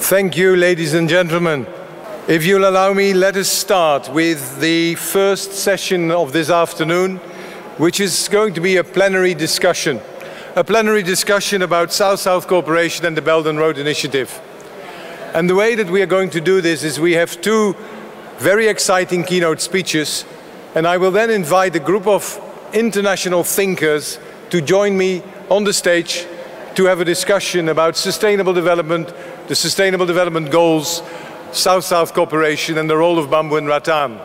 Thank you, ladies and gentlemen. If you'll allow me, let us start with the first session of this afternoon, which is going to be a plenary discussion about South-South cooperation and the Belden Road Initiative. And the way that we are going to do this is we have two very exciting keynote speeches, and I will then invite a group of international thinkers to join me on the stage to have a discussion about sustainable development, the Sustainable Development Goals, South-South cooperation, and the role of bamboo and rattan.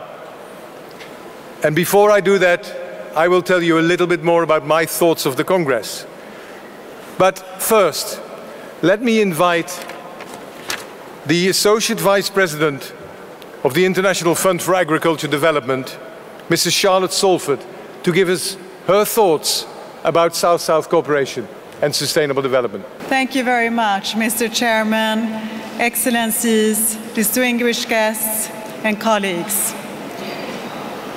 And before I do that, I will tell you a little bit more about my thoughts of the Congress. But first, let me invite the Associate Vice President of the International Fund for Agriculture Development, Mrs. Charlotte Salford, to give us her thoughts about South-South cooperation and sustainable development. Thank you very much, Mr. Chairman, Excellencies, distinguished guests, and colleagues.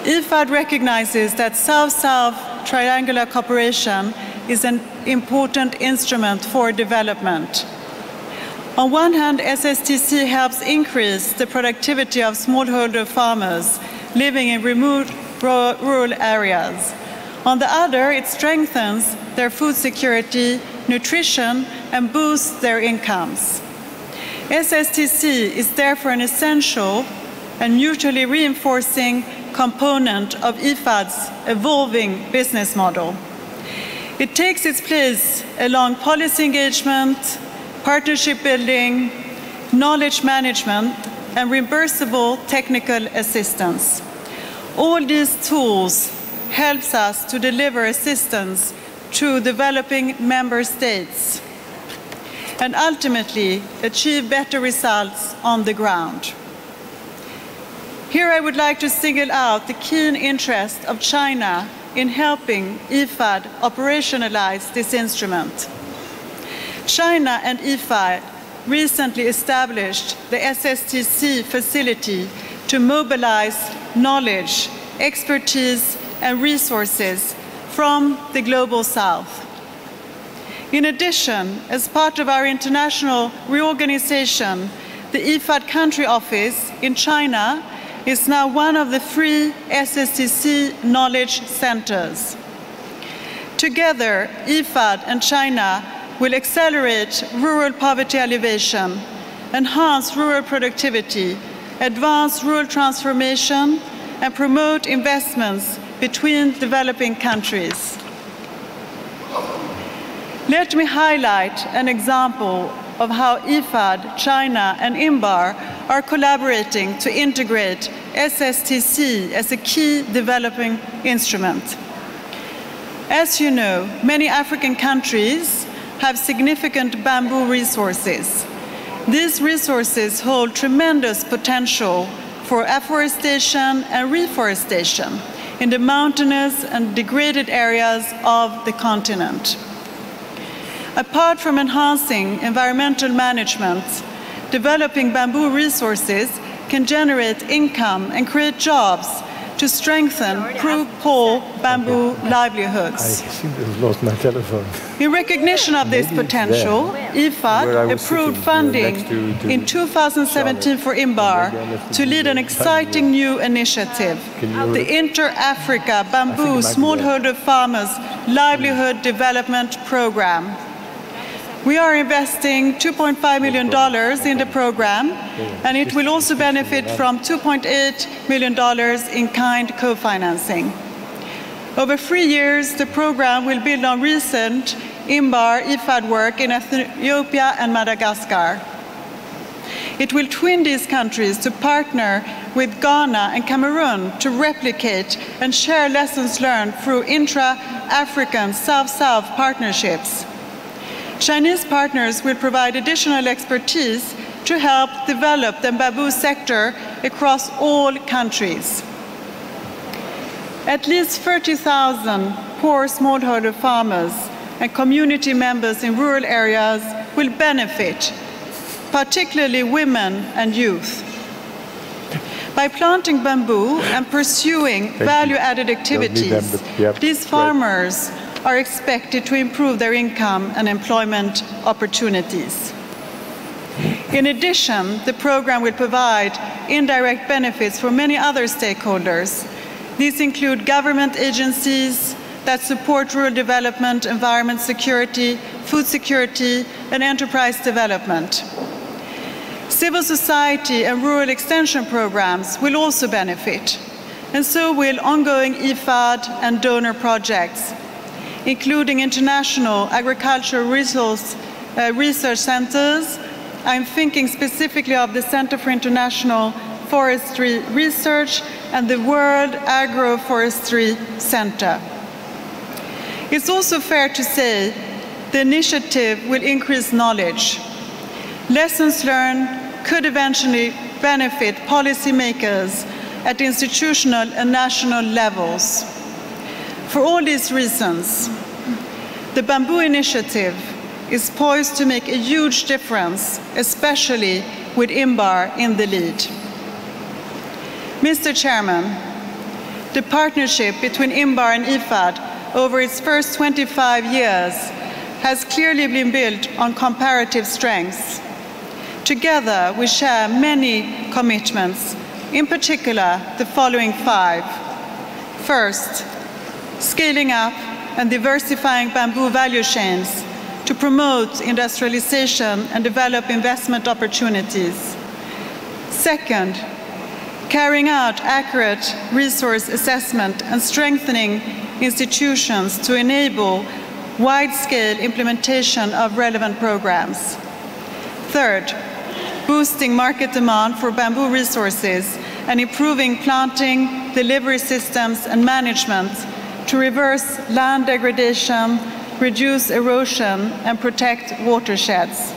IFAD recognizes that South-South triangular cooperation is an important instrument for development. On one hand, SSTC helps increase the productivity of smallholder farmers living in remote rural areas. On the other, it strengthens their food security, nutrition, and boosts their incomes. SSTC is therefore an essential and mutually reinforcing component of IFAD's evolving business model. It takes its place along policy engagement, partnership building, knowledge management, and reimbursable technical assistance. All these tools helps us to deliver assistance to developing member states and ultimately achieve better results on the ground. Here I would like to single out the keen interest of China in helping IFAD operationalize this instrument. China and IFAD recently established the SSTC facility to mobilize knowledge, expertise, and resources from the Global South. In addition, as part of our international reorganization, the IFAD country office in China is now one of the 3 SSTC knowledge centers. Together, IFAD and China will accelerate rural poverty alleviation, enhance rural productivity, advance rural transformation, and promote investments between developing countries. Let me highlight an example of how IFAD, China, and INBAR are collaborating to integrate SSTC as a key developing instrument. As you know, many African countries have significant bamboo resources. These resources hold tremendous potential for afforestation and reforestation in the mountainous and degraded areas of the continent. Apart from enhancing environmental management, developing bamboo resources can generate income and create jobs to strengthen poor bamboo livelihoods. I seem to have lost my telephone. In recognition of this potential, IFAD approved funding in 2017 for INBAR to lead an exciting new initiative, the Inter-Africa Bamboo Smallholder Farmers Livelihood Development Program. We are investing $2.5 million in the program, and it will also benefit from $2.8 million in kind co-financing. Over 3 years, the program will build on recent INBAR-IFAD work in Ethiopia and Madagascar. It will twin these countries to partner with Ghana and Cameroon to replicate and share lessons learned through intra-African South-South partnerships. Chinese partners will provide additional expertise to help develop the bamboo sector across all countries. At least 30,000 poor smallholder farmers and community members in rural areas will benefit, particularly women and youth. By planting bamboo and pursuing value-added activities, these farmers are expected to improve their income and employment opportunities. In addition, the program will provide indirect benefits for many other stakeholders. These include government agencies that support rural development, environment security, food security, and enterprise development. Civil society and rural extension programs will also benefit, and so will ongoing IFAD and donor projects, including international agricultural research centers. I'm thinking specifically of the Center for International Forestry Research and the World Agroforestry Center. It's also fair to say the initiative will increase knowledge. Lessons learned could eventually benefit policymakers at institutional and national levels. For all these reasons, the Bamboo Initiative is poised to make a huge difference, especially with INBAR in the lead. Mr. Chairman, the partnership between INBAR and IFAD over its first 25 years has clearly been built on comparative strengths. Together, we share many commitments, in particular, the following 5. First, scaling up and diversifying bamboo value chains to promote industrialization and develop investment opportunities. Second, carrying out accurate resource assessment and strengthening institutions to enable wide-scale implementation of relevant programs. Third, boosting market demand for bamboo resources and improving planting, delivery systems and management to reverse land degradation, reduce erosion, and protect watersheds.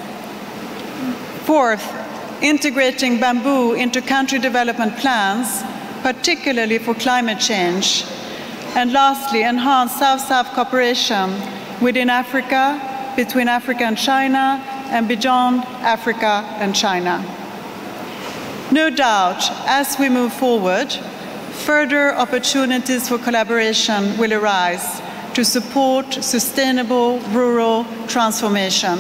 Fourth, integrating bamboo into country development plans, particularly for climate change. And lastly, enhance South-South cooperation within Africa, between Africa and China, and beyond Africa and China. No doubt, as we move forward, further opportunities for collaboration will arise to support sustainable rural transformation,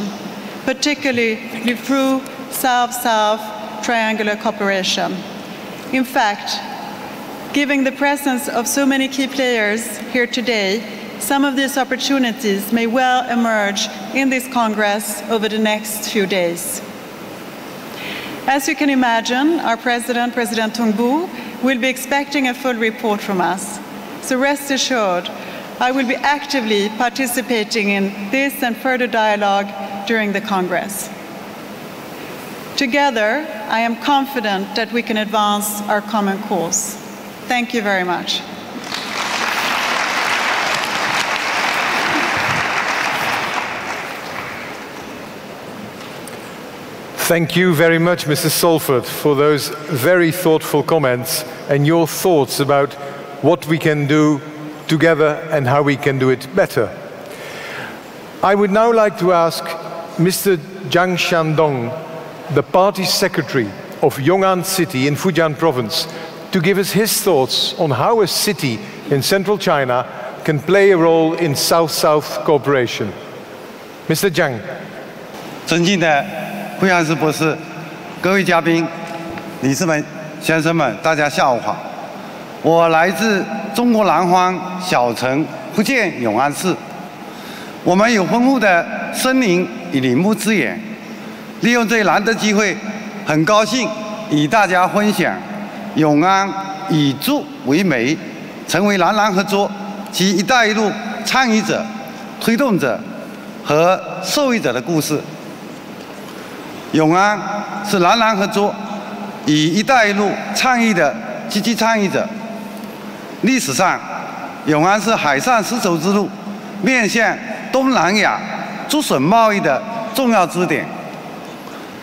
particularly through South-South triangular cooperation. In fact, given the presence of so many key players here today, some of these opportunities may well emerge in this Congress over the next few days. As you can imagine, our President, President Tungbu, will be expecting a full report from us. So rest assured, I will be actively participating in this and further dialogue during the Congress. Together, I am confident that we can advance our common cause. Thank you very much. Thank you very much, Mrs. Salford, for those very thoughtful comments and your thoughts about what we can do together and how we can do it better. I would now like to ask Mr. Zhang Shandong, the party secretary of Yong'an City in Fujian province, to give us his thoughts on how a city in central China can play a role in South-South cooperation. Mr. Zhang. 尊敬的会汉斯博士、各位嘉宾、理事们、先生们，大家下午好。我来自中国南方小城福建永安市，我们有丰富的森林与林木资源。利用这难得机会，很高兴与大家分享永安以竹为媒，成为南南合作及“一带一路”倡议者、推动者和受益者的故事。永安是南南合作与“一带一路”倡议的积极参与者。历史上，永安是海上丝绸之路面向东南亚竹笋贸易的重要支点。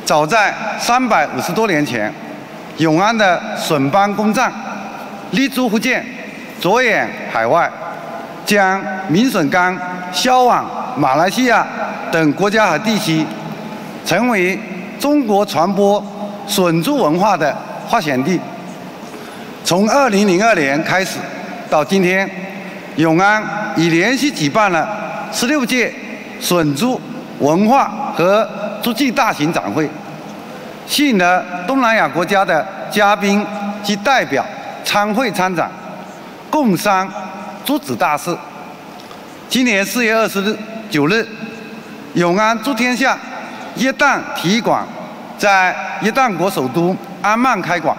早在350多年前，永安的笋帮工匠立足福建，着眼海外，将明笋干销往马来西亚等国家和地区，成为中国传播笋竹文化的发源地。从2002年开始到今天，永安已连续举办了16届笋竹文化和竹具大型展会，吸引了东南亚国家的嘉宾及代表参会参展，共商诸子大事。今年4月29日，永安诸天下耶诞体育馆在耶诞国首都安曼开馆，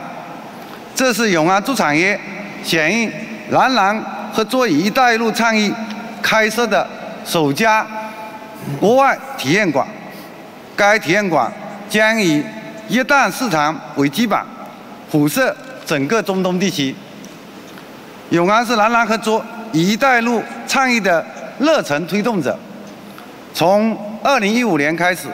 这是永安诸产业响应南南合作与“一带一路”倡议开设的首家国外体验馆。该体验馆将以耶诞市场为基板，辐射整个中东地区。永安是南南合作与“一带一路”倡议的热忱推动者。从2015年开始，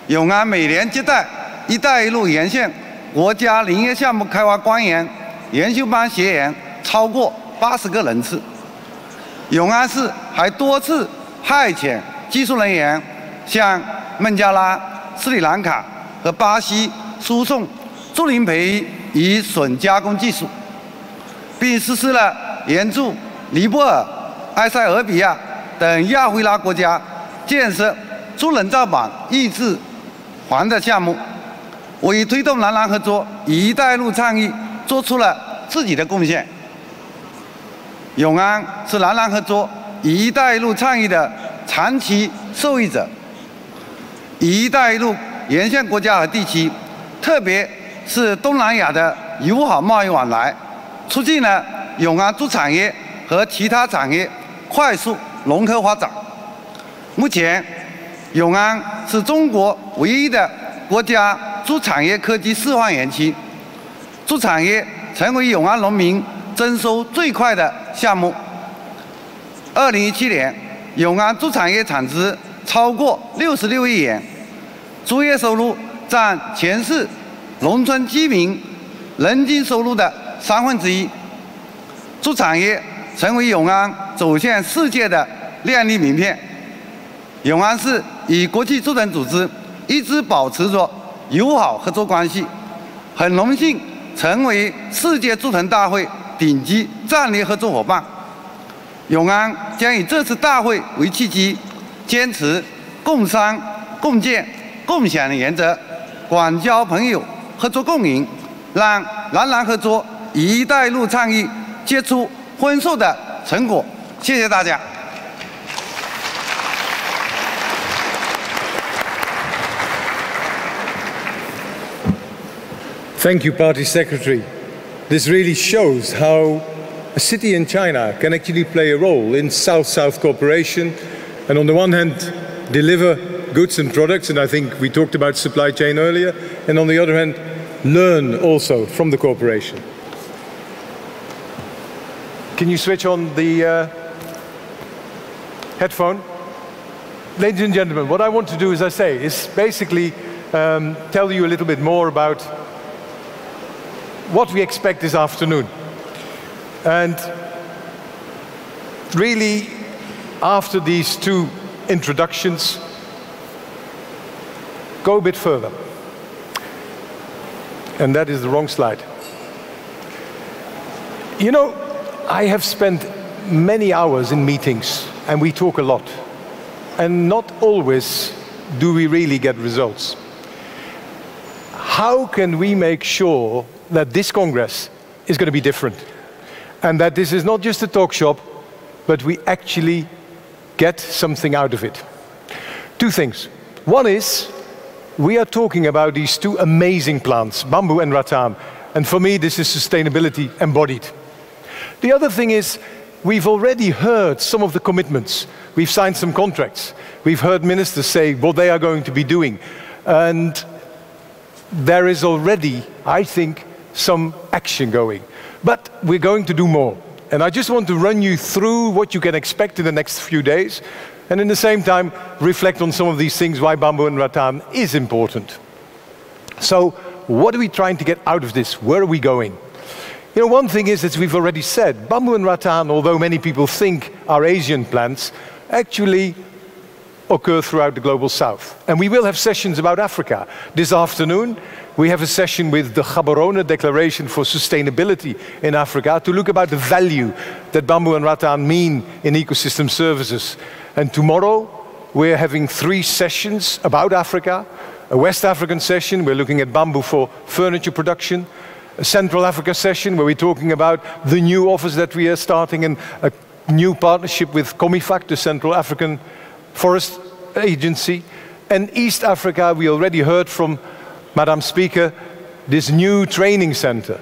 永安每年接待“一带一路”沿线国家林业项目开发官员、研修班学员超过80个人次。永安市还多次派遣技术人员向孟加拉、斯里兰卡和巴西输送猪鳞培育与笋加工技术，并实施了援助尼泊尔、埃塞俄比亚等亚非拉国家建设猪人造板抑制环的项目，为推动南南合作与“一带一路”倡议做出了自己的贡献。永安是南南合作与“一带一路”倡议的长期受益者。与“一带一路”沿线国家和地区，特别是东南亚的友好贸易往来，促进了永安猪产业和其他产业快速融合发展。目前，永安是中国唯一的国家猪产业科技示范园区，猪产业成为永安农民增收最快的项目。2017年，永安猪产业产值超过66亿元，猪业收入占全市农村居民人均收入的1/3。猪产业成为永安走向世界的亮丽名片。永安市与国际猪人组织一直保持着友好合作关系，很荣幸成为世界猪人大会顶级战略合作伙伴。永安将以这次大会为契机，坚持共商、共建、共享的原则，广交朋友，合作共赢，让南南合作与“一带一路”倡议结出丰硕的成果。谢谢大家。Thank you, Party Secretary. This really shows how a city in China can actually play a role in South-South cooperation, and on the one hand, deliver goods and products, and I think we talked about supply chain earlier, and on the other hand, learn also from the cooperation. Can you switch on the headphone? Ladies and gentlemen, what I want to do, as I say, is basically tell you a little bit more about what we expect this afternoon. And really, after these two introductions, go a bit further. And that is the wrong slide. You know, I have spent many hours in meetings, and we talk a lot. And not always do we really get results. How can we make sure that this Congress is going to be different? And that this is not just a talk shop, but we actually get something out of it. Two things. One is, we are talking about these two amazing plants, bamboo and rattan. And for me, this is sustainability embodied. The other thing is, we've already heard some of the commitments. We've signed some contracts. We've heard ministers say what they are going to be doing. And there is already, I think, some action going. But we're going to do more. And I just want to run you through what you can expect in the next few days, and in the same time, reflect on some of these things, why bamboo and rattan is important. So, what are we trying to get out of this? Where are we going? You know, one thing is, as we've already said, bamboo and rattan, although many people think are Asian plants, actually occur throughout the global south. And we will have sessions about Africa. This afternoon, we have a session with the Gaborone Declaration for Sustainability in Africa to look about the value that bamboo and rattan mean in ecosystem services. And tomorrow, we're having 3 sessions about Africa, A West African session, we're looking at bamboo for furniture production. A Central Africa session where we're talking about the new office that we are starting and a new partnership with COMIFAC, the Central African Forest Agency. And East Africa, we already heard from Madam Speaker, this new training center.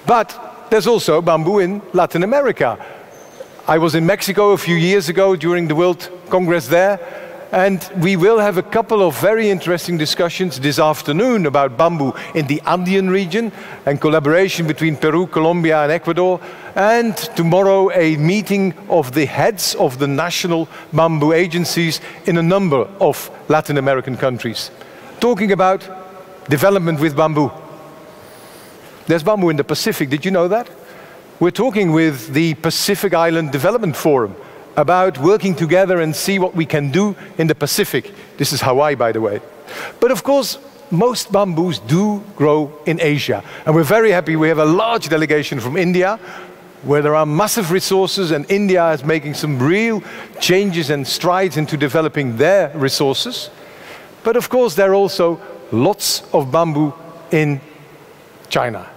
But there's also bamboo in Latin America. I was in Mexico a few years ago during the World Congress there, and we will have a couple of very interesting discussions this afternoon about bamboo in the Andean region and collaboration between Peru, Colombia and Ecuador, and tomorrow a meeting of the heads of the national bamboo agencies in a number of Latin American countries, talking about development with bamboo. There's bamboo in the Pacific, did you know that? We're talking with the Pacific Island Development Forum about working together and see what we can do in the Pacific. This is Hawaii, by the way. But of course, most bamboos do grow in Asia. And we're very happy we have a large delegation from India, where there are massive resources, and India is making some real changes and strides into developing their resources. But of course, there are also lots of bamboo in China.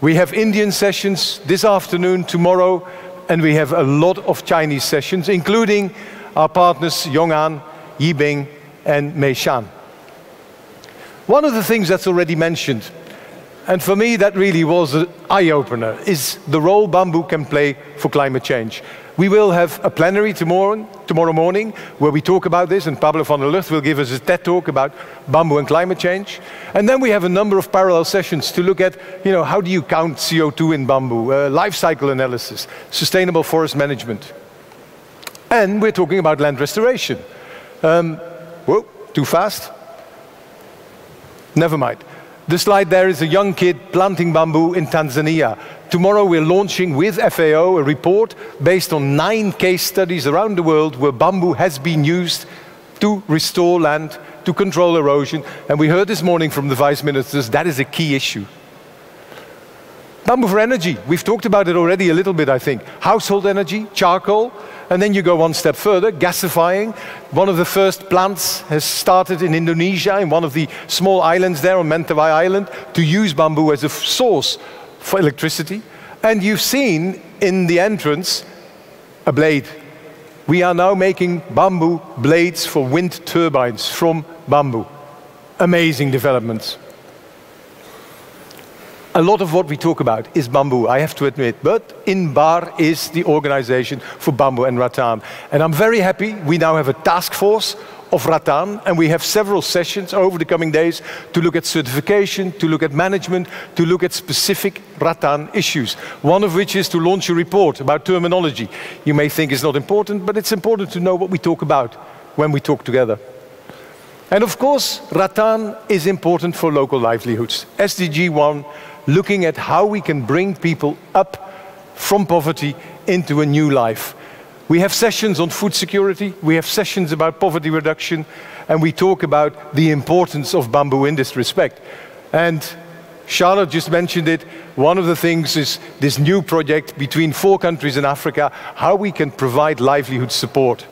We have Indian sessions this afternoon, tomorrow, and we have a lot of Chinese sessions, including our partners Yong'an, Yibing, and Meishan. One of the things that's already mentioned, and for me that really was an eye-opener, is the role bamboo can play for climate change. We will have a plenary tomorrow morning where we talk about this, and Pablo van der Lugt will give us a TED talk about bamboo and climate change. And then we have a number of parallel sessions to look at, how do you count CO2 in bamboo, life cycle analysis, sustainable forest management. And we're talking about land restoration. Whoa, too fast? Never mind. The slide there is a young kid planting bamboo in Tanzania. Tomorrow we're launching with FAO a report based on 9 case studies around the world where bamboo has been used to restore land, to control erosion. And we heard this morning from the Vice Ministers that is a key issue. Bamboo for energy, we've talked about it already a little bit, I think. Household energy, charcoal, and then you go one step further, gasifying. One of the first plants has started in Indonesia, in one of the small islands there on Mentawai Island, to use bamboo as a source for electricity. And you've seen in the entrance a blade. We are now making bamboo blades for wind turbines from bamboo. Amazing developments. A lot of what we talk about is bamboo, I have to admit, but INBAR is the organization for bamboo and rattan. And I'm very happy we now have a task force of rattan, and we have several sessions over the coming days to look at certification, to look at management, to look at specific rattan issues. One of which is to launch a report about terminology. You may think it's not important, but it's important to know what we talk about when we talk together. And of course, rattan is important for local livelihoods. SDG 1, looking at how we can bring people up from poverty into a new life. We have sessions on food security, we have sessions about poverty reduction, and we talk about the importance of bamboo in this respect. And Charlotte just mentioned it, one of the things is this new project between 4 countries in Africa, how we can provide livelihood support.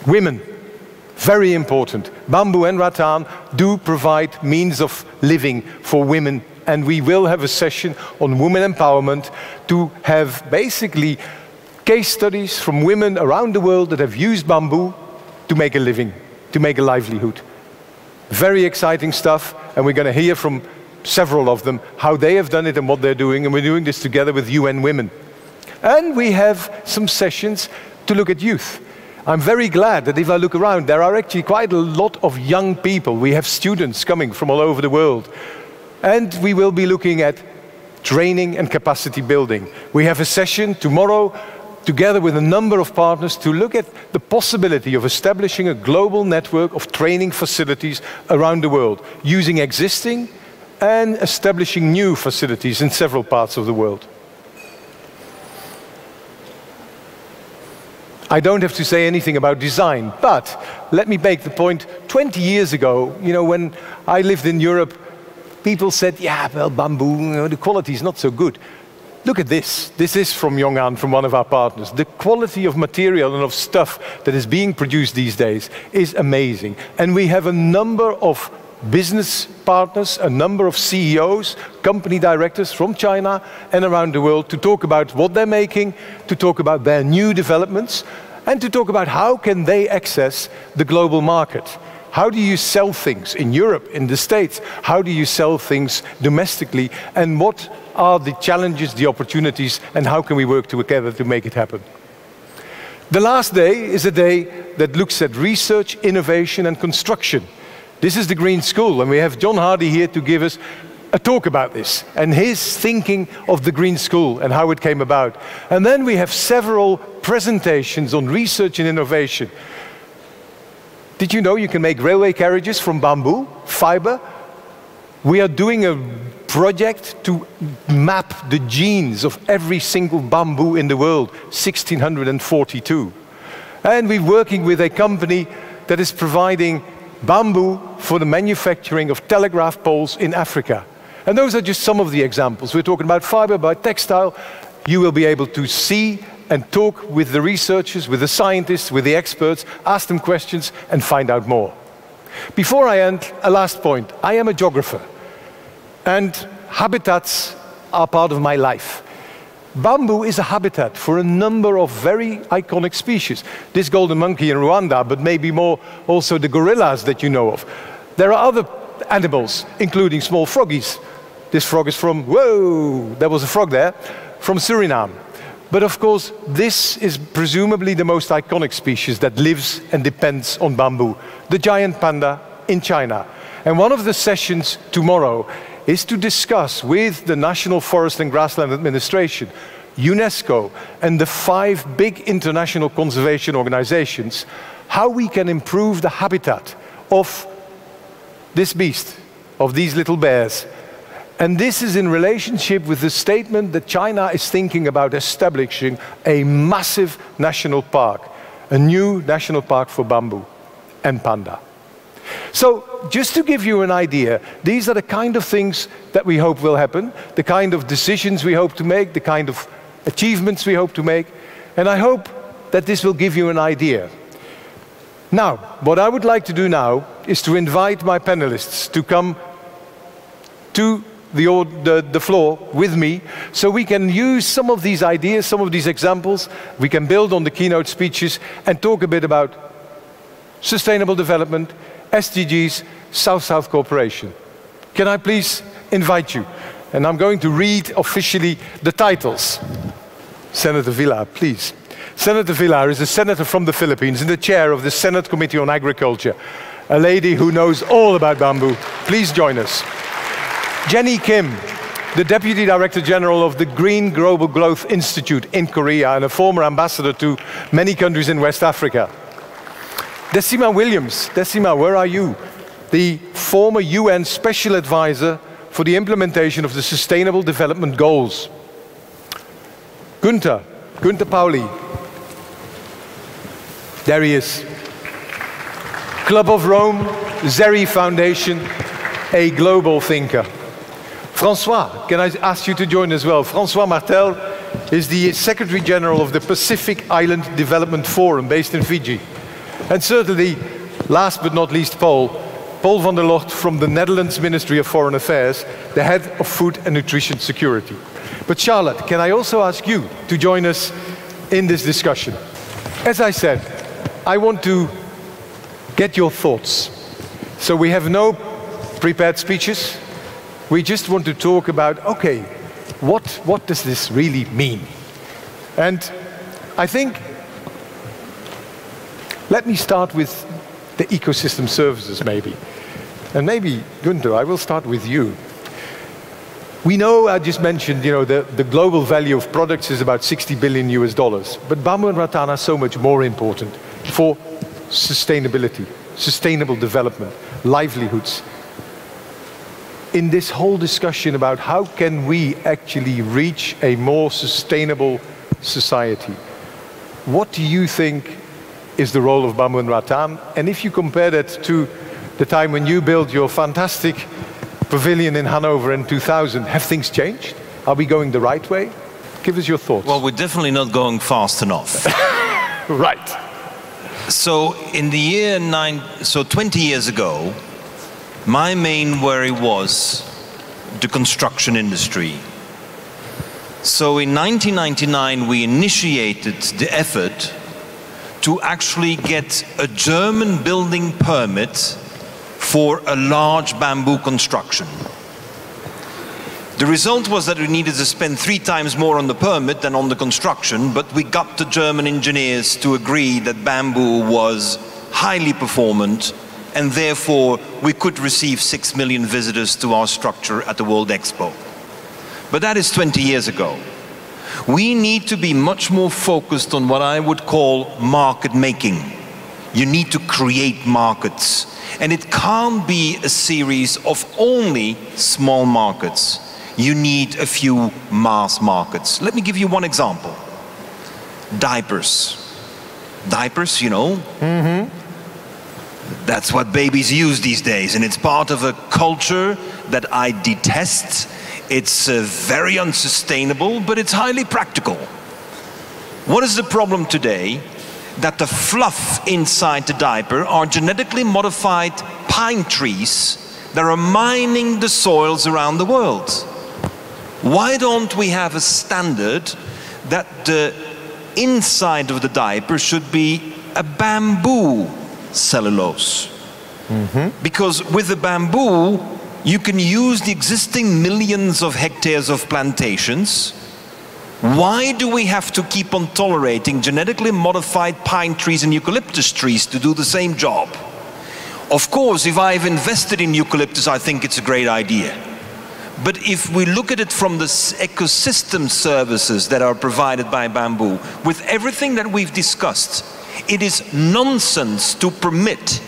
Women, very important. Bamboo and rattan do provide means of living for women, and we will have a session on women empowerment to have basically case studies from women around the world that have used bamboo to make a living, to make a livelihood. Very exciting stuff, and we're going to hear from several of them how they have done it and what they're doing, and we're doing this together with UN Women. And we have some sessions to look at youth. I'm very glad that if I look around, there are actually quite a lot of young people. We have students coming from all over the world. And we will be looking at training and capacity building. We have a session tomorrow together with a number of partners to look at the possibility of establishing a global network of training facilities around the world, using existing and establishing new facilities in several parts of the world. I don't have to say anything about design, but let me make the point. 20 years ago, when I lived in Europe, people said, yeah, well, bamboo, the quality is not so good. look at this. This is from Yong'an, from one of our partners. The quality of material and of stuff that is being produced these days is amazing. And we have a number of business partners, a number of CEOs, company directors from China and around the world to talk about what they're making, to talk about their new developments, and to talk about how can they access the global market. How do you sell things in Europe, in the States? How do you sell things domestically? And what are the challenges, the opportunities, and how can we work together to make it happen? The last day is a day that looks at research, innovation, and construction. This is the Green School, and we have John Hardy here to give us a talk about this and his thinking of the Green School and how it came about. And then we have several presentations on research and innovation. Did you know you can make railway carriages from bamboo, fiber? We are doing a project to map the genes of every single bamboo in the world, 1642. And we're working with a company that is providing bamboo for the manufacturing of telegraph poles in Africa. And those are just some of the examples. We're talking about fiber, about textile. You will be able to see and talk with the researchers, with the scientists, with the experts, ask them questions and find out more. Before I end, a last point. I am a geographer, and habitats are part of my life. Bamboo is a habitat for a number of very iconic species. This golden monkey in Rwanda, but maybe more also the gorillas that you know of. There are other animals, including small froggies. This frog is from, whoa, there was a frog there, from Suriname. But of course, this is presumably the most iconic species that lives and depends on bamboo, the giant panda in China. And one of the sessions tomorrow is to discuss with the National Forest and Grassland Administration, UNESCO, and the 5 big international conservation organizations, how we can improve the habitat of this beast, of these little bears. And this is in relationship with the statement that China is thinking about establishing a massive national park, a new national park for bamboo and panda. So, just to give you an idea, these are the kind of things that we hope will happen, the kind of decisions we hope to make, the kind of achievements we hope to make, and I hope that this will give you an idea. Now, what I would like to do now is to invite my panelists to come to the floor with me, so we can use some of these ideas, some of these examples, we can build on the keynote speeches and talk a bit about sustainable development, SDGs, South-South cooperation. Can I please invite you? And I'm going to read officially the titles. Senator Villar, please. Senator Villar is a senator from the Philippines and the chair of the Senate Committee on Agriculture, a lady who knows all about bamboo. Please join us. Jenny Kim, the Deputy Director General of the Green Global Growth Institute in Korea and a former ambassador to many countries in West Africa. Dessima Williams. Dessima, where are you? The former UN Special Advisor for the implementation of the Sustainable Development Goals. Gunther Pauli. There he is. Club of Rome, Zeri Foundation, a global thinker. François, can I ask you to join as well? François Martel is the Secretary General of the Pacific Island Development Forum based in Fiji. And certainly, last but not least, Paul van der Locht from the Netherlands Ministry of Foreign Affairs, the head of Food and Nutrition Security. But Charlotte, can I also ask you to join us in this discussion? As I said, I want to get your thoughts. So we have no prepared speeches. We just want to talk about, okay, what does this really mean? And I think, let me start with the ecosystem services maybe. And maybe, Gunther, I will start with you. We know, I just mentioned, you know, the global value of products is about $60 billion US. But bamboo and rattan are so much more important for sustainability, sustainable development, livelihoods. In this whole discussion about how can we actually reach a more sustainable society, what do you think is the role of bamboo and rattan? And if you compare that to the time when you built your fantastic pavilion in Hanover in 2000, have things changed? Are we going the right way? Give us your thoughts. Well, we're definitely not going fast enough. Right. So in the year 20 years ago, my main worry was the construction industry. So in 1999, we initiated the effort to actually get a German building permit for a large bamboo construction. The result was that we needed to spend 3 times more on the permit than on the construction, but we got the German engineers to agree that bamboo was highly performant, and therefore we could receive 6 million visitors to our structure at the World Expo. But that is 20 years ago. We need to be much more focused on what I would call market making. You need to create markets, and it can't be a series of only small markets. You need a few mass markets. Let me give you one example. Diapers. Diapers, you know? Mm-hmm. That's what babies use these days, and it's part of a culture that I detest. It's very unsustainable, but it's highly practical. What is the problem today? That the fluff inside the diaper are genetically modified pine trees that are mining the soils around the world. Why don't we have a standard that the inside of the diaper should be a bamboo cellulose? Mm-hmm. Because with the bamboo, you can use the existing millions of hectares of plantations. Why do we have to keep on tolerating genetically modified pine trees and eucalyptus trees to do the same job? Of course, if I've invested in eucalyptus, I think it's a great idea. But if we look at it from the ecosystem services that are provided by bamboo, with everything that we've discussed, it is nonsense to permit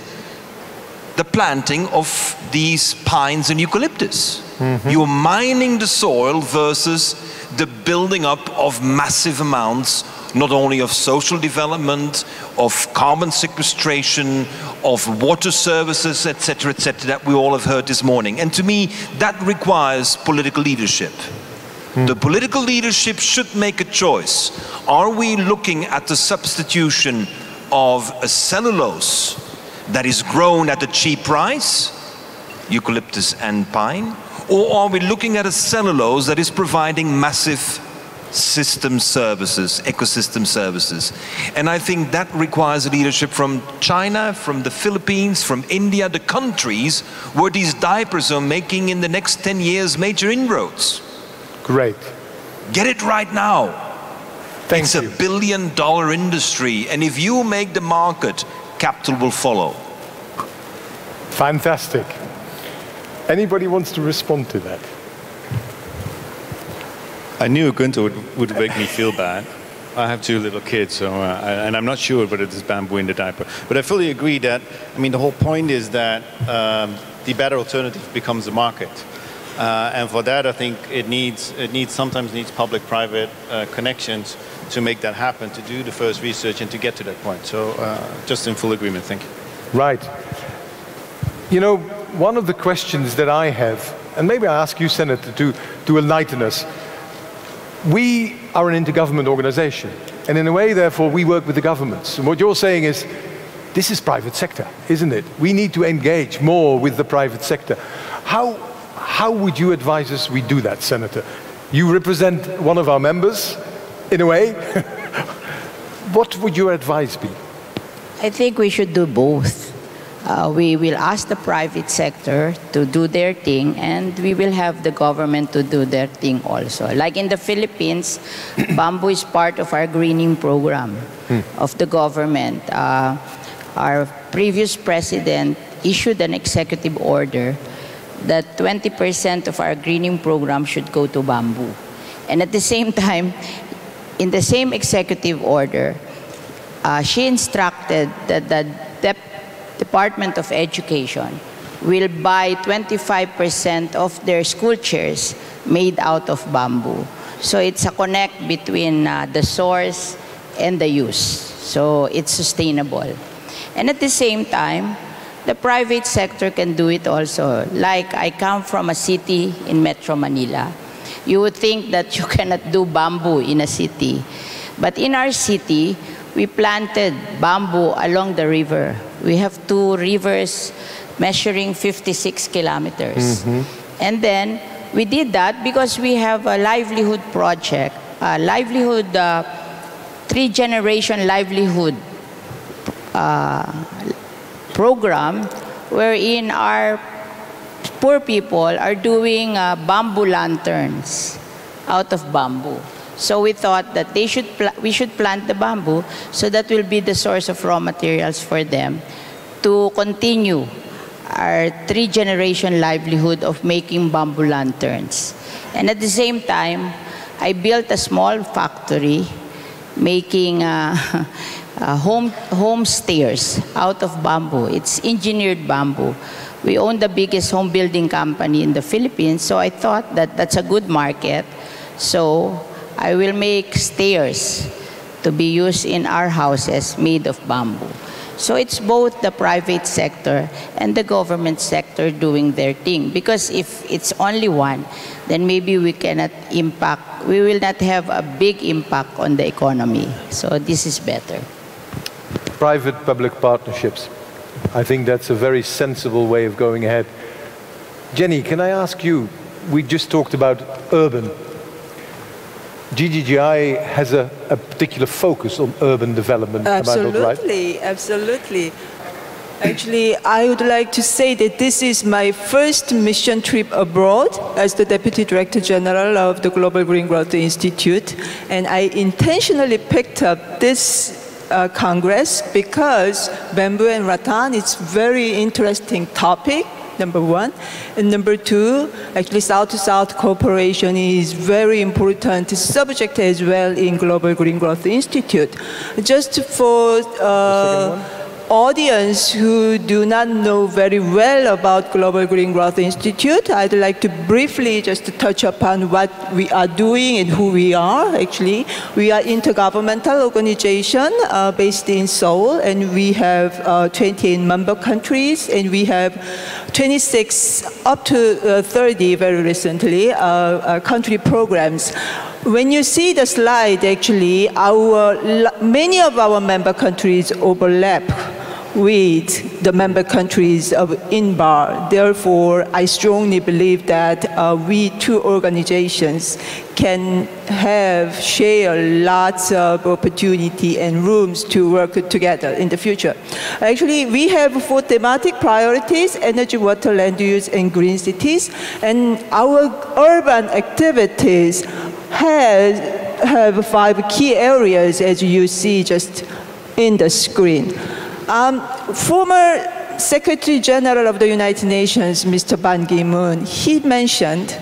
the planting of these pines and eucalyptus. Mm-hmm. You're mining the soil versus the building up of massive amounts, not only of social development, of carbon sequestration, of water services, etc., that we all have heard this morning. And to me, that requires political leadership. The political leadership should make a choice. Are we looking at the substitution of a cellulose that is grown at a cheap price, eucalyptus and pine, or are we looking at a cellulose that is providing massive system services, ecosystem services? And I think that requires leadership from China, from the Philippines, from India, the countries where these diapers are making in the next 10 years major inroads. Great. Get it right now. Thank you. It's $1 billion industry, and if you make the market, capital will follow. Fantastic. Anybody wants to respond to that? I knew Gunther would make me feel bad. I have 2 little kids, so and I'm not sure whether there's bamboo in the diaper. But I fully agree that, I mean, the whole point is that the better alternative becomes the market. And for that, I think it sometimes needs public-private connections to make that happen, to do the first research and to get to that point. So just in full agreement, thank you. Right. You know, one of the questions that I have, and maybe I ask you, Senator, to enlighten us. We are an intergovernmental organization, and in a way, therefore, we work with the governments. And what you're saying is, this is private sector, isn't it? We need to engage more with the private sector. How would you advise us we do that, Senator? You represent one of our members, in a way. What would your advice be? I think we should do both. We will ask the private sector to do their thing, and we will have the government to do their thing also. Like in the Philippines, bamboo is part of our greening program of the government. Our previous president issued an executive order that 20% of our greening program should go to bamboo. And at the same time, in the same executive order, she instructed that the Department of Education will buy 25% of their school chairs made out of bamboo. So it's a connect between the source and the use. So it's sustainable. And at the same time, the private sector can do it also. Like I come from a city in Metro Manila. You would think that you cannot do bamboo in a city. But in our city, we planted bamboo along the river. We have 2 rivers measuring 56 kilometers. And then we did that because we have a livelihood project, a livelihood, 3-generation livelihood program, wherein our poor people are doing bamboo lanterns out of bamboo. So we thought that we should plant the bamboo, so that will be the source of raw materials for them to continue our 3-generation livelihood of making bamboo lanterns. And at the same time, I built a small factory making home stairs out of bamboo. It's engineered bamboo. We own the biggest home building company in the Philippines, so I thought that that's a good market. So I will make stairs to be used in our houses made of bamboo. So it's both the private sector and the government sector doing their thing. Because if it's only one, then maybe we cannot impact, we will not have a big impact on the economy. So this is better. Private-public partnerships. I think that's a very sensible way of going ahead. Jenny, can I ask you, we just talked about urban. GGGI has a particular focus on urban development. Absolutely, absolutely. Actually, I would like to say that this is my first mission trip abroad as the Deputy Director General of the Global Green Growth Institute. And I intentionally picked up this Congress because bamboo and rattan is very interesting topic, number one. And number two, actually South-to-South cooperation is very important subject as well in Global Green Growth Institute. Just for audience who do not know very well about Global Green Growth Institute, I'd like to briefly just touch upon what we are doing and who we are. Actually, we are intergovernmental organization based in Seoul, and we have 28 member countries, and we have 26 up to 30 very recently country programs. When you see the slide, actually, many of our member countries overlap with the member countries of INBAR. Therefore, I strongly believe that we two organizations can share lots of opportunity and rooms to work together in the future. Actually, we have 4 thematic priorities: energy, water, land use, and green cities. And our urban activities have 5 key areas, as you see just in the screen. Former Secretary General of the United Nations, Mr. Ban Ki-moon, he mentioned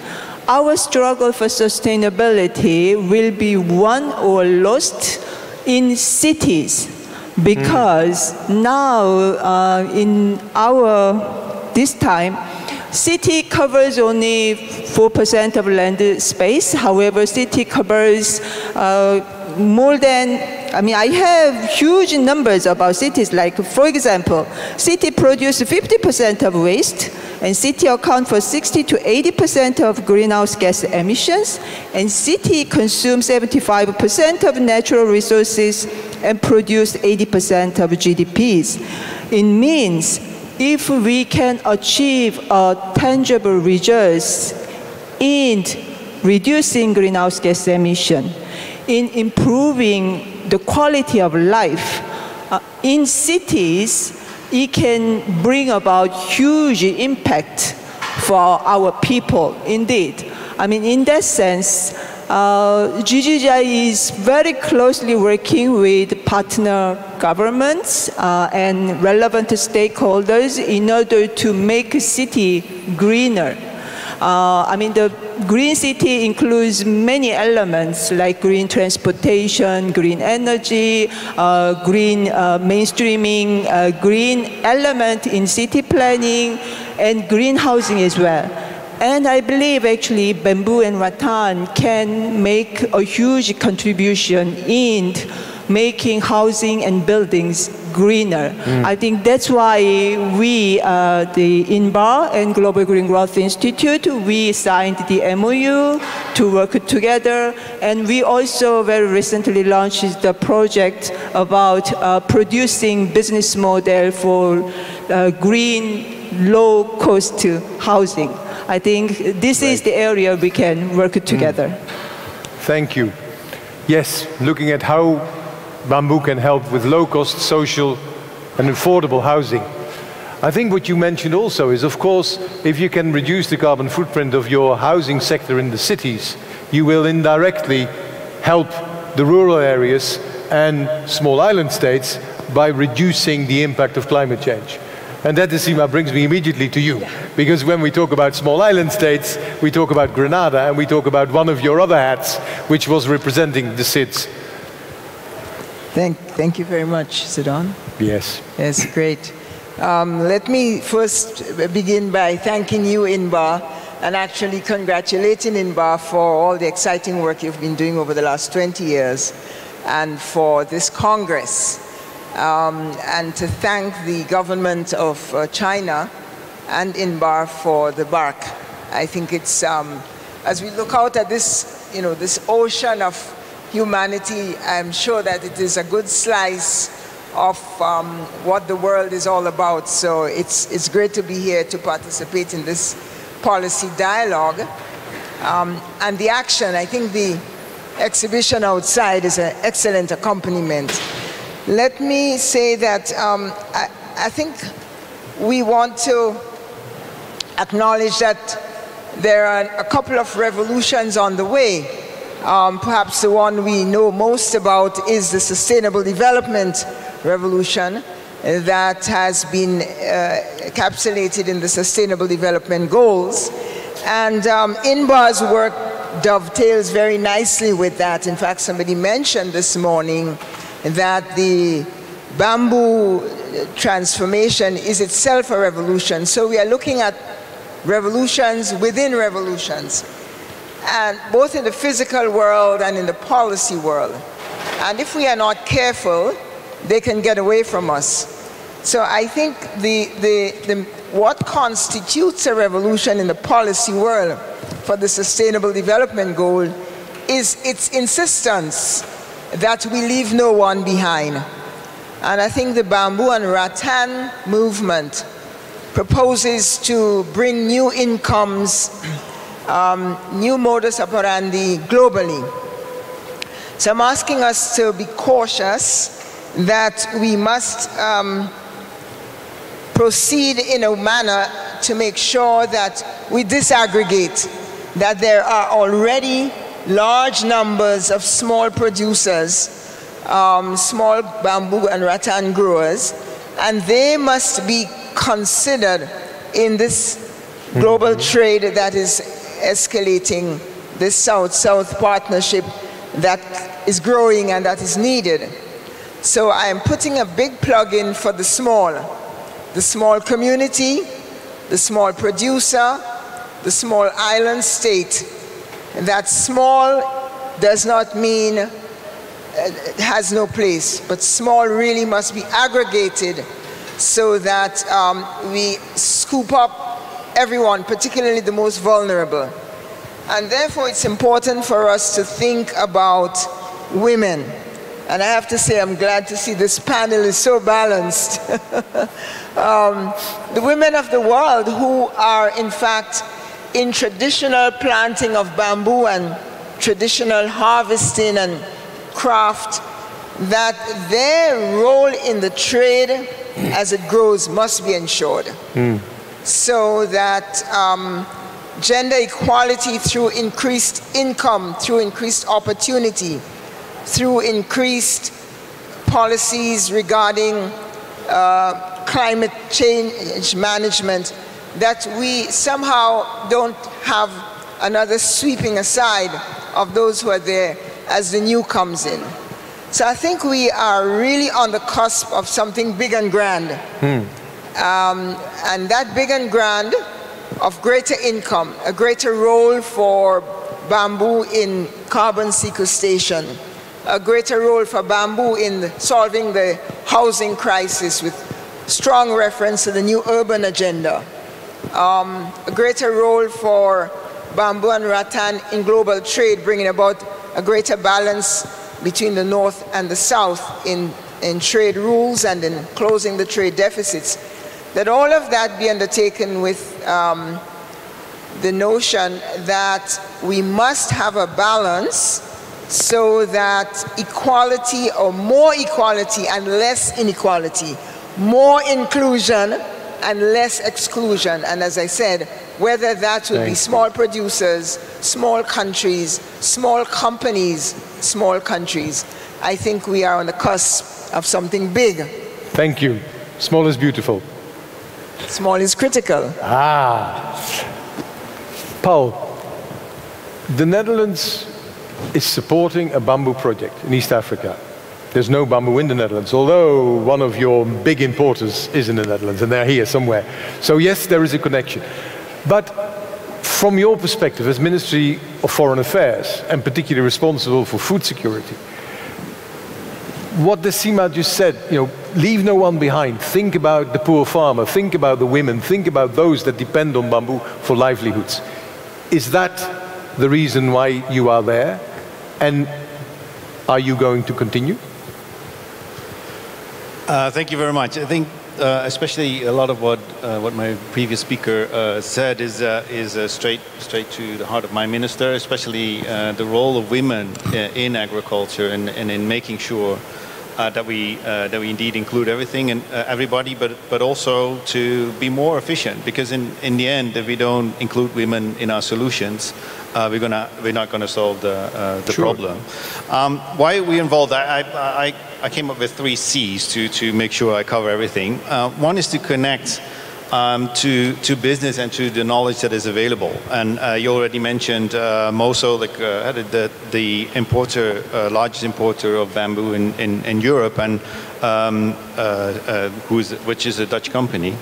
our struggle for sustainability will be won or lost in cities, because now in this time, city covers only 4% of land space. However, city covers more than, I have huge numbers about cities. Like, for example, city produce 50% of waste, and city account for 60 to 80% of greenhouse gas emissions, and city consumes 75% of natural resources and produce 80% of GDPs. It means if we can achieve tangible results in reducing greenhouse gas emission, in improving the quality of life in cities, it can bring about huge impact for our people, indeed. In that sense, GGGI is very closely working with partner governments and relevant stakeholders in order to make a city greener. The green city includes many elements like green transportation, green energy, green mainstreaming, green element in city planning, and green housing as well. And I believe actually bamboo and rattan can make a huge contribution in making housing and buildings greener. I think that's why we, the INBAR and Global Green Growth Institute, we signed the MOU to work together, and we also very recently launched the project about producing business model for green, low-cost housing. I think this is the area we can work together. Thank you. Yes, looking at how bamboo can help with low-cost, social and affordable housing. I think what you mentioned also is, of course, if you can reduce the carbon footprint of your housing sector in the cities, you will indirectly help the rural areas and small island states by reducing the impact of climate change. And that, Dessima, brings me immediately to you. Because when we talk about small island states, we talk about Grenada, and we talk about one of your other hats, which was representing the SIDS. Thank you very much, Sudan. Yes. Yes, great. Let me first begin by thanking you, INBAR, and actually congratulating INBAR for all the exciting work you've been doing over the last 20 years, and for this Congress. And to thank the government of China and INBAR for the BARC. I think it's, as we look out at this, this ocean of humanity, I'm sure that it is a good slice of what the world is all about. So it's great to be here to participate in this policy dialogue. And the action, I think the exhibition outside is an excellent accompaniment. Let me say that I think we want to acknowledge that there are a couple of revolutions on the way. Perhaps the one we know most about is the Sustainable Development Revolution that has been encapsulated in the Sustainable Development Goals. And INBAR's work dovetails very nicely with that. In fact, somebody mentioned this morning that the bamboo transformation is itself a revolution. So we are looking at revolutions within revolutions, and both in the physical world and in the policy world. And if we are not careful, they can get away from us. So I think what constitutes a revolution in the policy world for the Sustainable Development Goal is its insistence that we leave no one behind. And I think the bamboo and rattan movement proposes to bring new incomes, new modus operandi globally. So I'm asking us to be cautious that we must proceed in a manner to make sure that we disaggregate, that there are already large numbers of small producers, small bamboo and rattan growers, and they must be considered in this global trade that is escalating, this South-South partnership that is growing and that is needed. So I am putting a big plug in for the small community, the small producer, the small island state. That small does not mean it has no place, but small really must be aggregated so that we scoop up everyone, particularly the most vulnerable. And therefore it's important for us to think about women. And I have to say, I'm glad to see this panel is so balanced. The women of the world who are in fact in traditional planting of bamboo and traditional harvesting and craft, that their role in the trade as it grows must be ensured. So that gender equality through increased income, through increased opportunity, through increased policies regarding climate change management, that we somehow don't have another sweeping aside of those who are there as the new comes in. So I think we are really on the cusp of something big and grand. And that big and grand of greater income, a greater role for bamboo in carbon sequestration, a greater role for bamboo in solving the housing crisis with strong reference to the new urban agenda. A greater role for bamboo and rattan in global trade, bringing about a greater balance between the North and the South in trade rules and in closing the trade deficits. That all of that be undertaken with the notion that we must have a balance so that equality, or more equality and less inequality, more inclusion and less exclusion. And as I said, whether that would be small producers, small countries, small companies, small countries, I think we are on the cusp of something big. Thank you. Small is beautiful. Small is critical. Paul, the Netherlands is supporting a bamboo project in East Africa. There's no bamboo in the Netherlands, although one of your big importers is in the Netherlands, and they're here somewhere. So yes, there is a connection. But from your perspective as Ministry of Foreign Affairs, and particularly responsible for food security, what Dessima just said, leave no one behind. Think about the poor farmer, think about the women, think about those that depend on bamboo for livelihoods. Is that the reason why you are there? And are you going to continue? Thank you very much. I think especially a lot of what my previous speaker said is straight to the heart of my minister, especially the role of women in agriculture and in making sure that we indeed include everything and everybody, but also to be more efficient. Because in the end, if we don't include women in our solutions, we're not gonna solve the problem. Why are we involved? I came up with 3 C's to make sure I cover everything. One is to connect to business and to the knowledge that is available. And you already mentioned Moso, like the importer, largest importer of bamboo in Europe, and which is a Dutch company.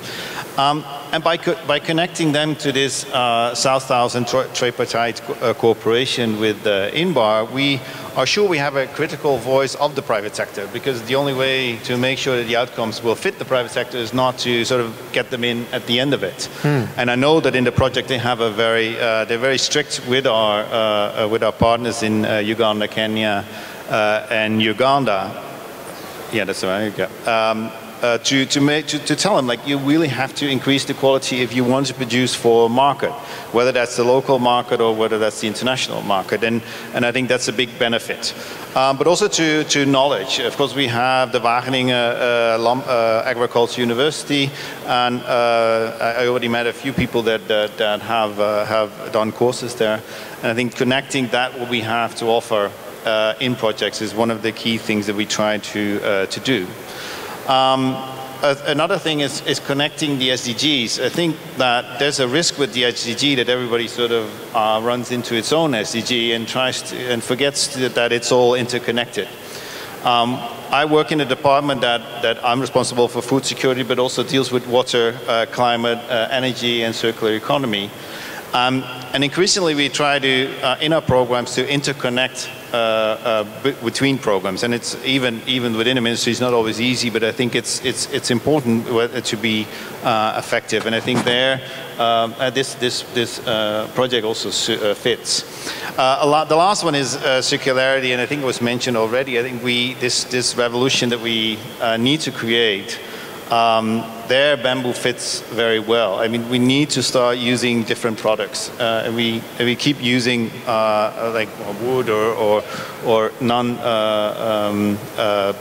And by connecting them to this South-South and tripartite cooperation with INBAR, we are sure we have a critical voice of the private sector, because the only way to make sure that the outcomes will fit the private sector is not to sort of get them in at the end of it. And I know that in the project they have they're very strict with our partners in Uganda, Kenya, and Uganda. Yeah, that's right. Yeah. To tell them, like, you really have to increase the quality if you want to produce for market, whether that's the local market or whether that's the international market, and I think that's a big benefit. But also to knowledge. Of course, we have the Wageningen Agriculture University, and I already met a few people that have done courses there, and I think connecting that what we have to offer in projects is one of the key things that we try to do. Another thing is connecting the SDGs. I think that there's a risk with the SDG that everybody sort of runs into its own SDG and forgets that it's all interconnected. I work in a department that I'm responsible for food security, but also deals with water, climate, energy, and circular economy. And increasingly we try to, in our programs, to interconnect between programs, and it's even within a ministry, it's not always easy, but I think it's important to be effective, and I think there this project also fits. The last one is circularity, and I think it was mentioned already. I think this revolution that we need to create. There, bamboo fits very well. I mean, we need to start using different products. And we keep using like wood or non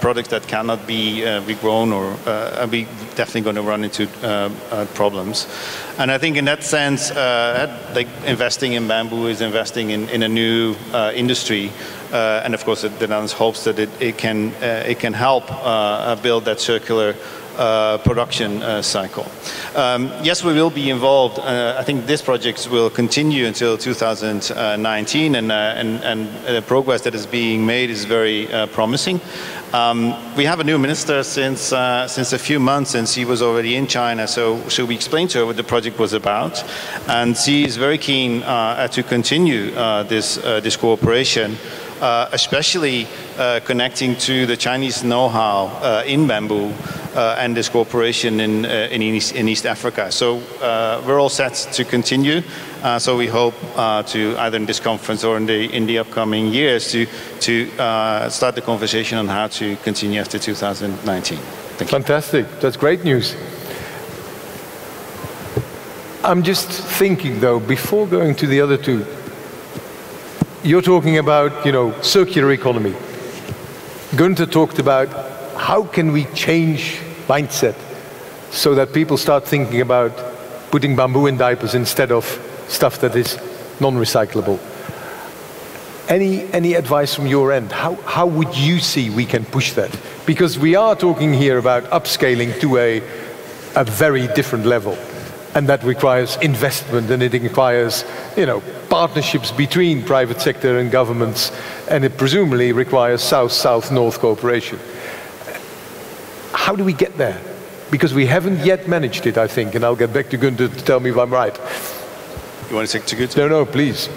products that cannot be regrown, or we definitely going to run into problems. And I think in that sense, like investing in bamboo is investing in a new industry. And of course, the Netherlands hopes that it can help build that circular production cycle. Yes, we will be involved. I think this project will continue until 2019, and the progress that is being made is very promising. We have a new minister since a few months, and she was already in China, so we explained to her what the project was about, and she is very keen to continue this cooperation. especially connecting to the Chinese know-how in bamboo and this cooperation in East Africa. So we're all set to continue. So we hope to, either in this conference or in the upcoming years, to start the conversation on how to continue after 2019. Thank you. Fantastic. That's great news. I'm just thinking, though, before going to the other two, you're talking about, circular economy. Gunther talked about how can we change mindset so that people start thinking about putting bamboo in diapers instead of stuff that is non-recyclable. Any advice from your end? How would you see we can push that? Because we are talking here about upscaling to a very different level. And that requires investment, and it requires, partnerships between private sector and governments, and it presumably requires South-South-North cooperation. How do we get there? Because we haven't yet managed it, I think, and I'll get back to Gunther to tell me if I'm right. You want to take to Gunther? No, please.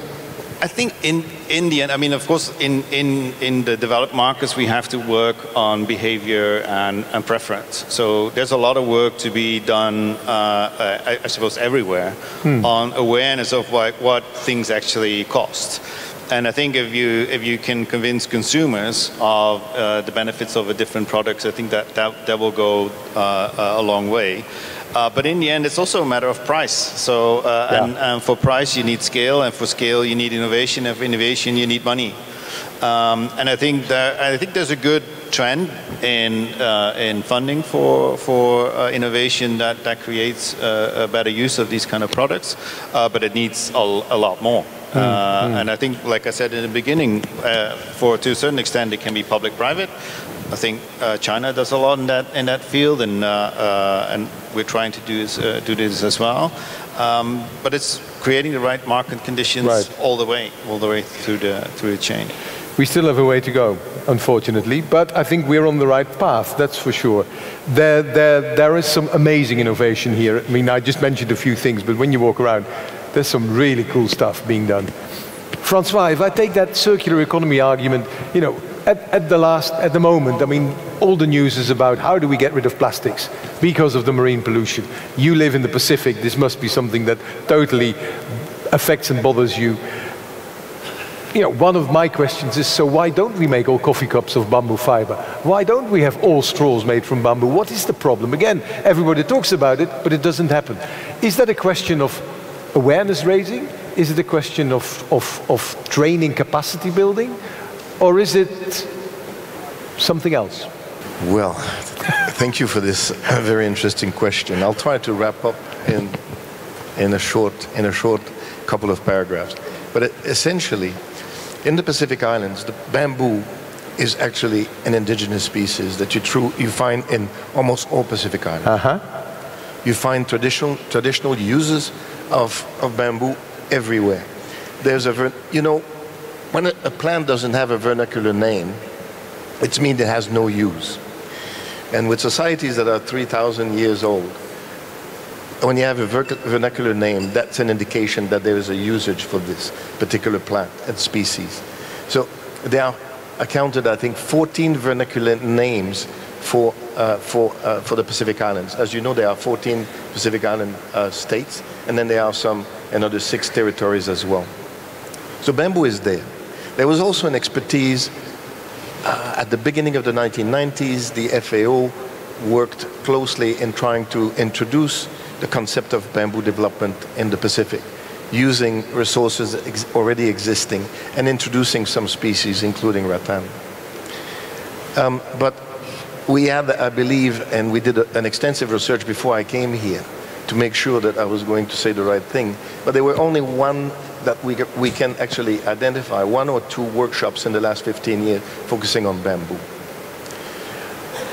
I think in the end, I mean, of course, in the developed markets, we have to work on behavior and preference. So there's a lot of work to be done, I suppose, everywhere on awareness of what things actually cost. And I think if you can convince consumers of the benefits of a different products, I think that will go a long way. But in the end, it's also a matter of price. So, and for price, you need scale, and for scale, you need innovation, and for innovation, you need money. And I think there's a good trend in funding for innovation that creates a better use of these kind of products, but it needs a lot more. And I think, like I said in the beginning, to a certain extent, it can be public-private. I think China does a lot in that field, and we're trying to do this as well. But it's creating the right market conditions all the way through the chain. We still have a way to go, unfortunately, but I think we're on the right path, that's for sure. There is some amazing innovation here. I mean, I just mentioned a few things, but when you walk around, there's some really cool stuff being done. Francois, if I take that circular economy argument, at the moment, I mean, all the news is about how do we get rid of plastics because of the marine pollution. You live in the Pacific, this must be something that totally affects and bothers you. One of my questions is, so why don't we make all coffee cups of bamboo fiber? Why don't we have all straws made from bamboo? What is the problem? Again, everybody talks about it, but it doesn't happen. Is that a question of awareness raising? Is it a question of training, capacity building? Or is it something else? Well, thank you for this very interesting question. I'll try to wrap up in a short couple of paragraphs. But essentially, in the Pacific Islands, the bamboo is actually an indigenous species that you find in almost all Pacific Islands. You find traditional uses of bamboo everywhere. There's when a plant doesn't have a vernacular name, it means it has no use. And with societies that are 3,000 years old, when you have a vernacular name, that's an indication that there is a usage for this particular plant and species. So there are accounted, I think, 14 vernacular names for the Pacific Islands. As you know, there are 14 Pacific Island states, and then there are another 6 territories as well. So bamboo is there. There was also an expertise at the beginning of the 1990s. The FAO worked closely in trying to introduce the concept of bamboo development in the Pacific, using resources already existing and introducing some species, including rattan. But we had, I believe, and we did an extensive research before I came here to make sure that I was going to say the right thing, but there were only one that we can actually identify, 1 or 2 workshops in the last 15 years focusing on bamboo.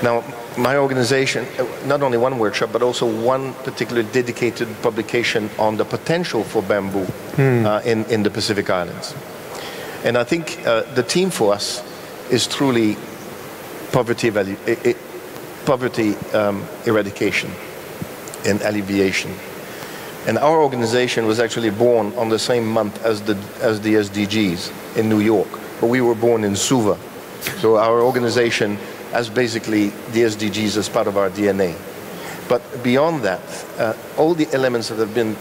Now, my organization, not only 1 workshop, but also 1 particular dedicated publication on the potential for bamboo in the Pacific Islands. And I think the theme for us is truly poverty eradication and alleviation. And our organization was actually born on the same month as the SDGs in New York, but we were born in Suva. So our organization has basically the SDGs as part of our DNA. But beyond that, all the elements that have been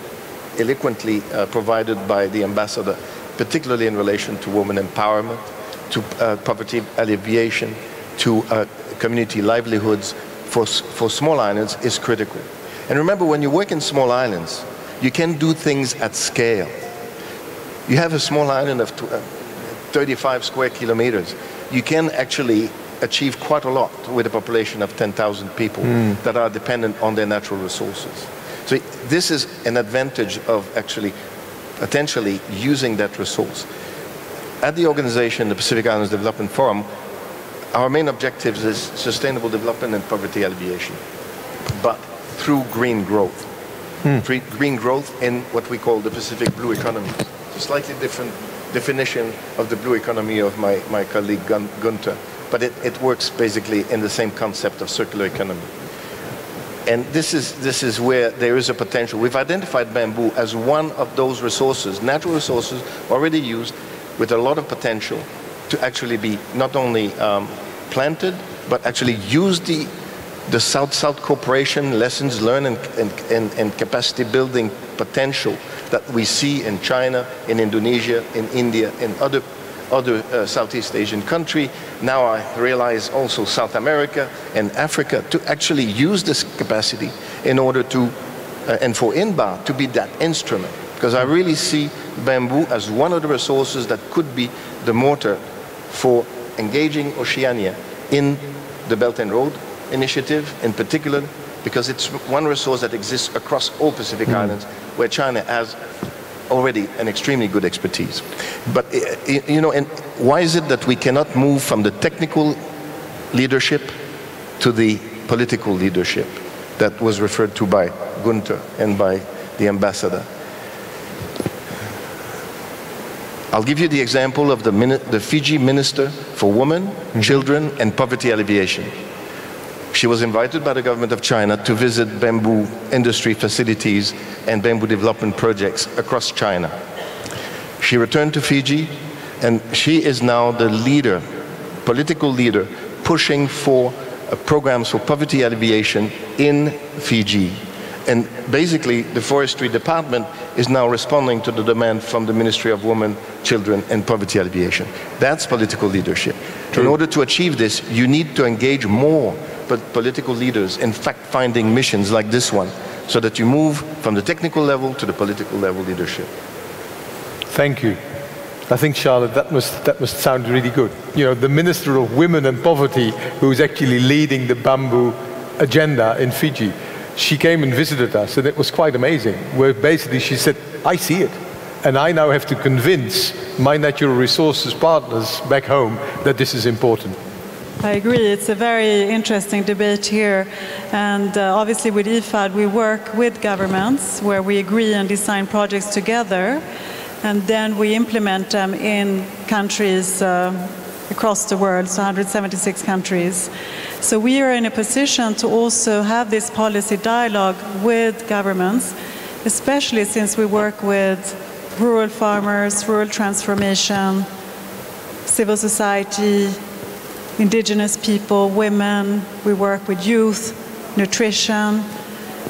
eloquently provided by the ambassador, particularly in relation to women empowerment, to poverty alleviation, to community livelihoods for small islands, is critical. And remember, when you work in small islands, you can do things at scale. You have a small island of 35 square kilometers. You can actually achieve quite a lot with a population of 10,000 people that are dependent on their natural resources. So this is an advantage of actually potentially using that resource. At the organization, the Pacific Islands Development Forum, our main objectives is sustainable development and poverty alleviation, but through green growth. Green growth in what we call the Pacific Blue Economy. It's a slightly different definition of the blue economy of my colleague Gunther, but it works basically in the same concept of circular economy. And this is where there is a potential. We've identified bamboo as one of those resources, natural resources already used with a lot of potential to actually be not only planted, but actually use the South-South cooperation, lessons learned and capacity building potential that we see in China, in Indonesia, in India, in other Southeast Asian country. Now I realize also South America and Africa, to actually use this capacity in order to, and for INBAR to be that instrument. Because I really see bamboo as one of the resources that could be the motor for engaging Oceania in the Belt and Road Initiative in particular, because it's one resource that exists across all Pacific Islands, where China has already an extremely good expertise. But, you know, and why is it that we cannot move from the technical leadership to the political leadership that was referred to by Gunther and by the ambassador? I'll give you the example of the Fiji Minister for Women, Children and Poverty Alleviation. She was invited by the government of China to visit bamboo industry facilities and bamboo development projects across China. She returned to Fiji, and she is now the leader, political leader, pushing for programs for poverty alleviation in Fiji. And basically, the Forestry Department is now responding to the demand from the Ministry of Women, Children and Poverty Alleviation. That's political leadership. True. In order to achieve this, you need to engage more political leaders in fact-finding missions like this one, so that you move from the technical level to the political level leadership. Thank you. I think, Charlotte, that must sound really good. You know, the Minister of Women and Poverty, who is actually leading the bamboo agenda in Fiji, she came and visited us, and it was quite amazing, where basically she said, I see it, and I now have to convince my natural resources partners back home that this is important. I agree. It's a very interesting debate here. And obviously with IFAD, we work with governments where we agree and design projects together. And then we implement them in countries across the world, so 176 countries. So we are in a position to also have this policy dialogue with governments, especially since we work with rural farmers, rural transformation, civil society, indigenous people, women. We work with youth, nutrition.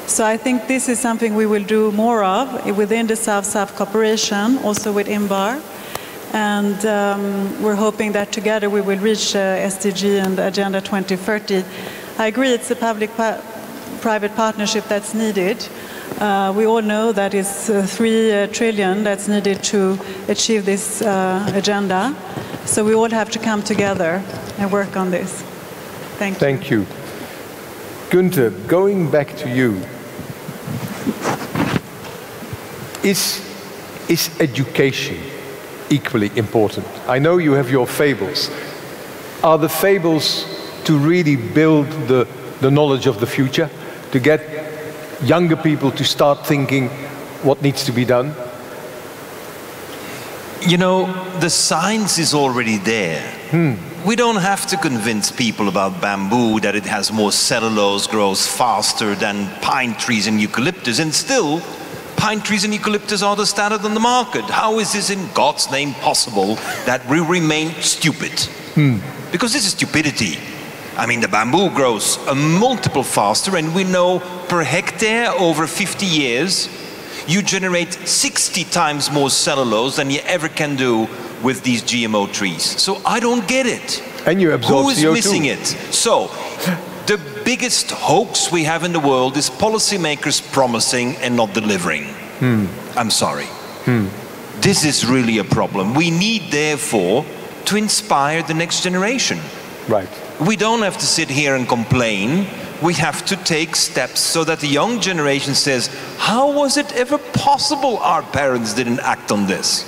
So I think this is something we will do more of within the South-South cooperation, also with INBAR. And we're hoping that together we will reach SDG and Agenda 2030. I agree it's a public-private partnership that's needed. We all know that it's 3 trillion that's needed to achieve this agenda. So we all have to come together and work on this. Thank you. Thank you. Gunther, going back to you, is education equally important? I know you have your fables. Are the fables to really build the knowledge of the future, to get younger people to start thinking what needs to be done? You know, the science is already there. We don't have to convince people about bamboo, that it has more cellulose, grows faster than pine trees and eucalyptus, and still Pine trees and eucalyptus are the standard on the market. How is this in God's name possible that we remain stupid? Because this is stupidity. I mean, the bamboo grows a multiple faster, and we know per hectare over 50 years, you generate 60 times more cellulose than you ever can do with these GMO trees. So I don't get it. And you absorb Who is CO2. missing it? So, the biggest hoax we have in the world is policymakers promising and not delivering. I'm sorry. This is really a problem. We need, therefore, to inspire the next generation. Right. We don't have to sit here and complain. We have to take steps so that the young generation says, how was it ever possible our parents didn't act on this?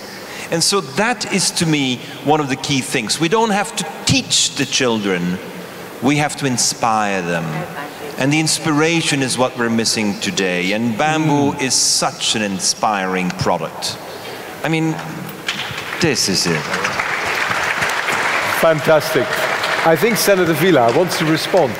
And so that is, to me, one of the key things. We don't have to teach the children. We have to inspire them. And the inspiration is what we're missing today. And bamboo is such an inspiring product. I mean, this is it. Fantastic. I think Senator Villar wants to respond.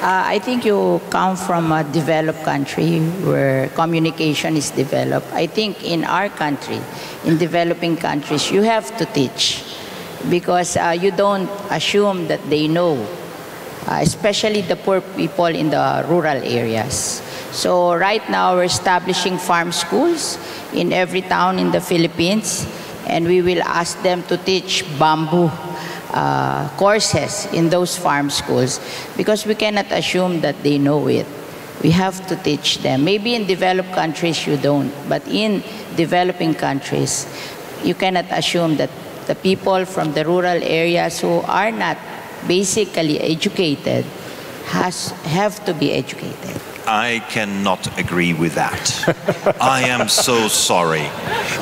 I think you come from a developed country where communication is developed. I think in our country, in developing countries, you have to teach because you don't assume that they know, especially the poor people in the rural areas. So right now we're establishing farm schools in every town in the Philippines, and we will ask them to teach bamboo courses in those farm schools because we cannot assume that they know it. We have to teach them. Maybe in developed countries you don't, but in developing countries you cannot assume that the people from the rural areas who are not basically educated have to be educated. I cannot agree with that. I am so sorry.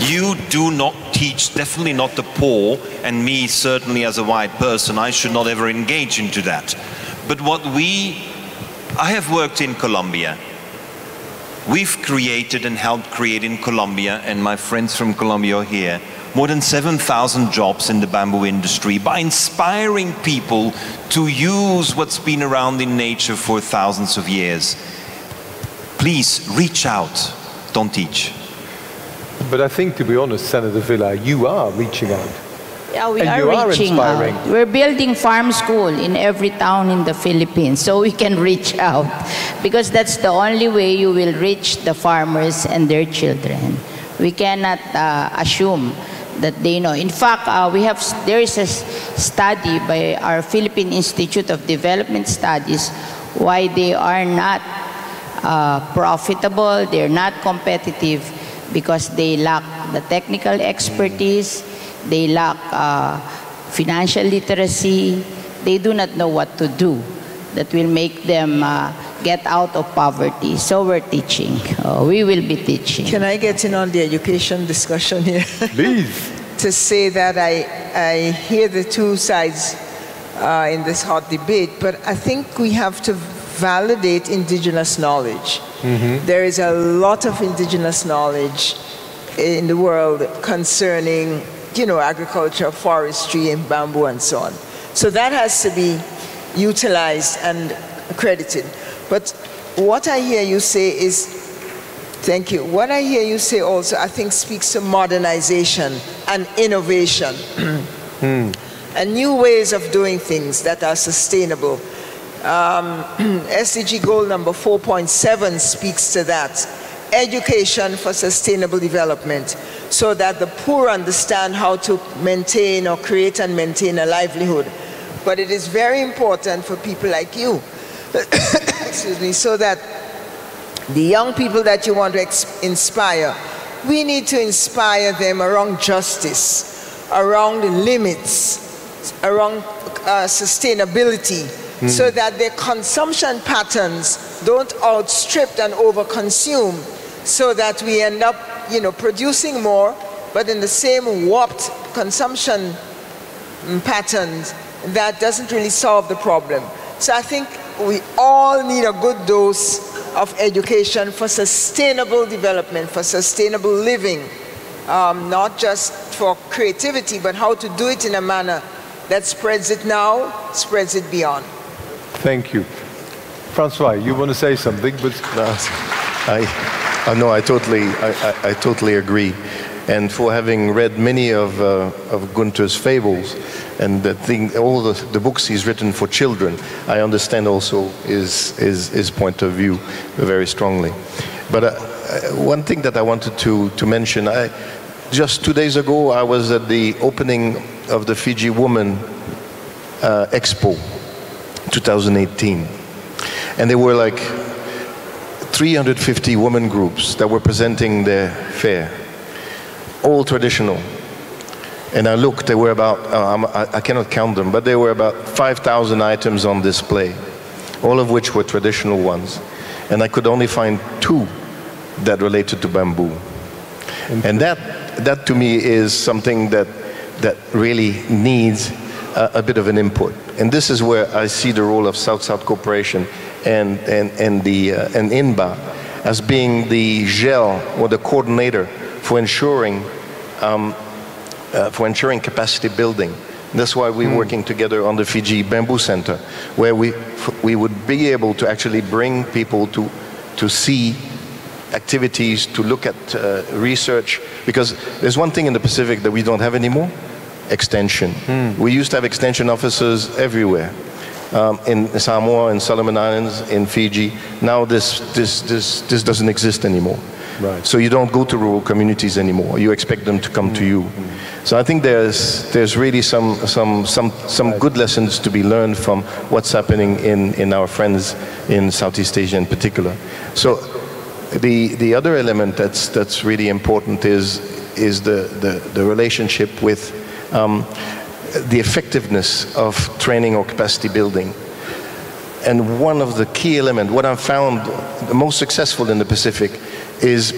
You do not teach, definitely not the poor, and me certainly as a white person, I should not ever engage into that. But I have worked in Colombia. We've created and helped create in Colombia, and my friends from Colombia are here, more than 7,000 jobs in the bamboo industry by inspiring people to use what's been around in nature for thousands of years. Please reach out, don't teach. But I think, to be honest, Senator Villar, you are reaching out. Yeah, we and are you reaching are inspiring. out. We're building farm school in every town in the Philippines so we can reach out because that's the only way you will reach the farmers and their children. We cannot assume that they know. In fact, there is a study by our Philippine Institute of Development Studies why they are not profitable, they're not competitive because they lack the technical expertise, they lack financial literacy, they do not know what to do that will make them get out of poverty. So we're teaching. We will be teaching. Can I get in on the education discussion here? Please. To say that I hear the two sides in this hot debate, but I think we have to validate indigenous knowledge. There is a lot of indigenous knowledge in the world concerning, agriculture, forestry, and bamboo, and so on. So that has to be utilized and accredited. But what I hear you say is, thank you. What I hear you say also, I think, speaks to modernization and innovation and new ways of doing things that are sustainable. SDG goal number 4.7 speaks to that. Education for sustainable development, so that the poor understand how to maintain or create and maintain a livelihood. But it is very important for people like you, excuse me, so that the young people that you want to inspire, we need to inspire them around justice, around limits, around sustainability, so that their consumption patterns don't outstrip and overconsume, so that we end up, producing more, but in the same warped consumption patterns that doesn't really solve the problem. So I think we all need a good dose of education for sustainable development, for sustainable living, not just for creativity, but how to do it in a manner that spreads it now, spreads it beyond. Thank you. Francois, you want to say something? But no, No, I totally agree. And for having read many of Gunther's fables and all the books he's written for children, I understand also his point of view very strongly. But one thing that I wanted to mention, just 2 days ago I was at the opening of the Fiji Women Expo 2018, and there were like 350 women groups that were presenting their fair, all traditional. And I looked, there were about, I cannot count them, but there were about 5,000 items on display, all of which were traditional ones. And I could only find 2 that related to bamboo. And that to me is something that really needs a bit of an input. And this is where I see the role of South-South cooperation and INBAR as being the gel or the coordinator for ensuring capacity building. That's why we're working together on the Fiji Bamboo Center, where we would be able to actually bring people to see activities, to look at research, because there's one thing in the Pacific that we don't have anymore: extension. We used to have extension officers everywhere. In Samoa, in Solomon Islands, in Fiji. Now this doesn't exist anymore. Right. So you don't go to rural communities anymore. You expect them to come to you. So I think there's really some good lessons to be learned from what's happening in our friends in Southeast Asia in particular. So the other element that's really important is the relationship with the effectiveness of training or capacity building. And one of the key elements, what I've found the most successful in the Pacific, is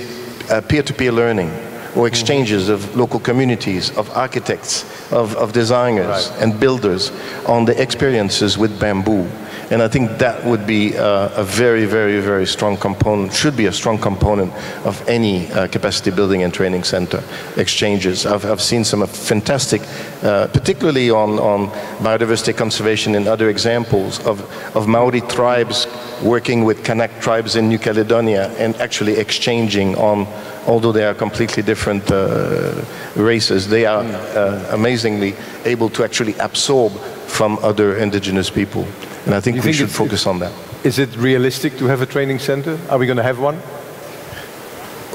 peer-to-peer learning or exchanges of local communities, of architects, of designers and builders on the experiences with bamboo. And I think that would be a very, very, very strong component, should be a strong component of any capacity building and training center exchanges. I've seen some fantastic, particularly on biodiversity conservation and other examples of Maori tribes working with Kanak tribes in New Caledonia and actually exchanging on, although they are completely different races, they are amazingly able to actually absorb from other indigenous people. And I think we should focus on that. Is it realistic to have a training center? Are we going to have one?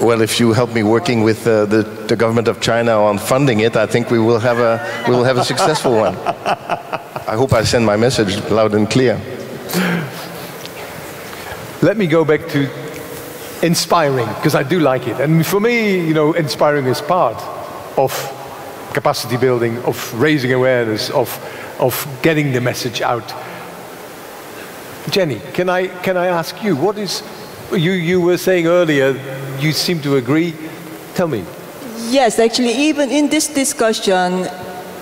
Well, if you help me working with the government of China on funding it, I think we will have a successful one. I hope I send my message loud and clear. Let me go back to inspiring, because I do like it. And for me, you know, inspiring is part of capacity building, of raising awareness, of getting the message out. Jenny, can I ask you, what is, you were saying earlier, you seem to agree. Tell me. Yes, actually, even in this discussion,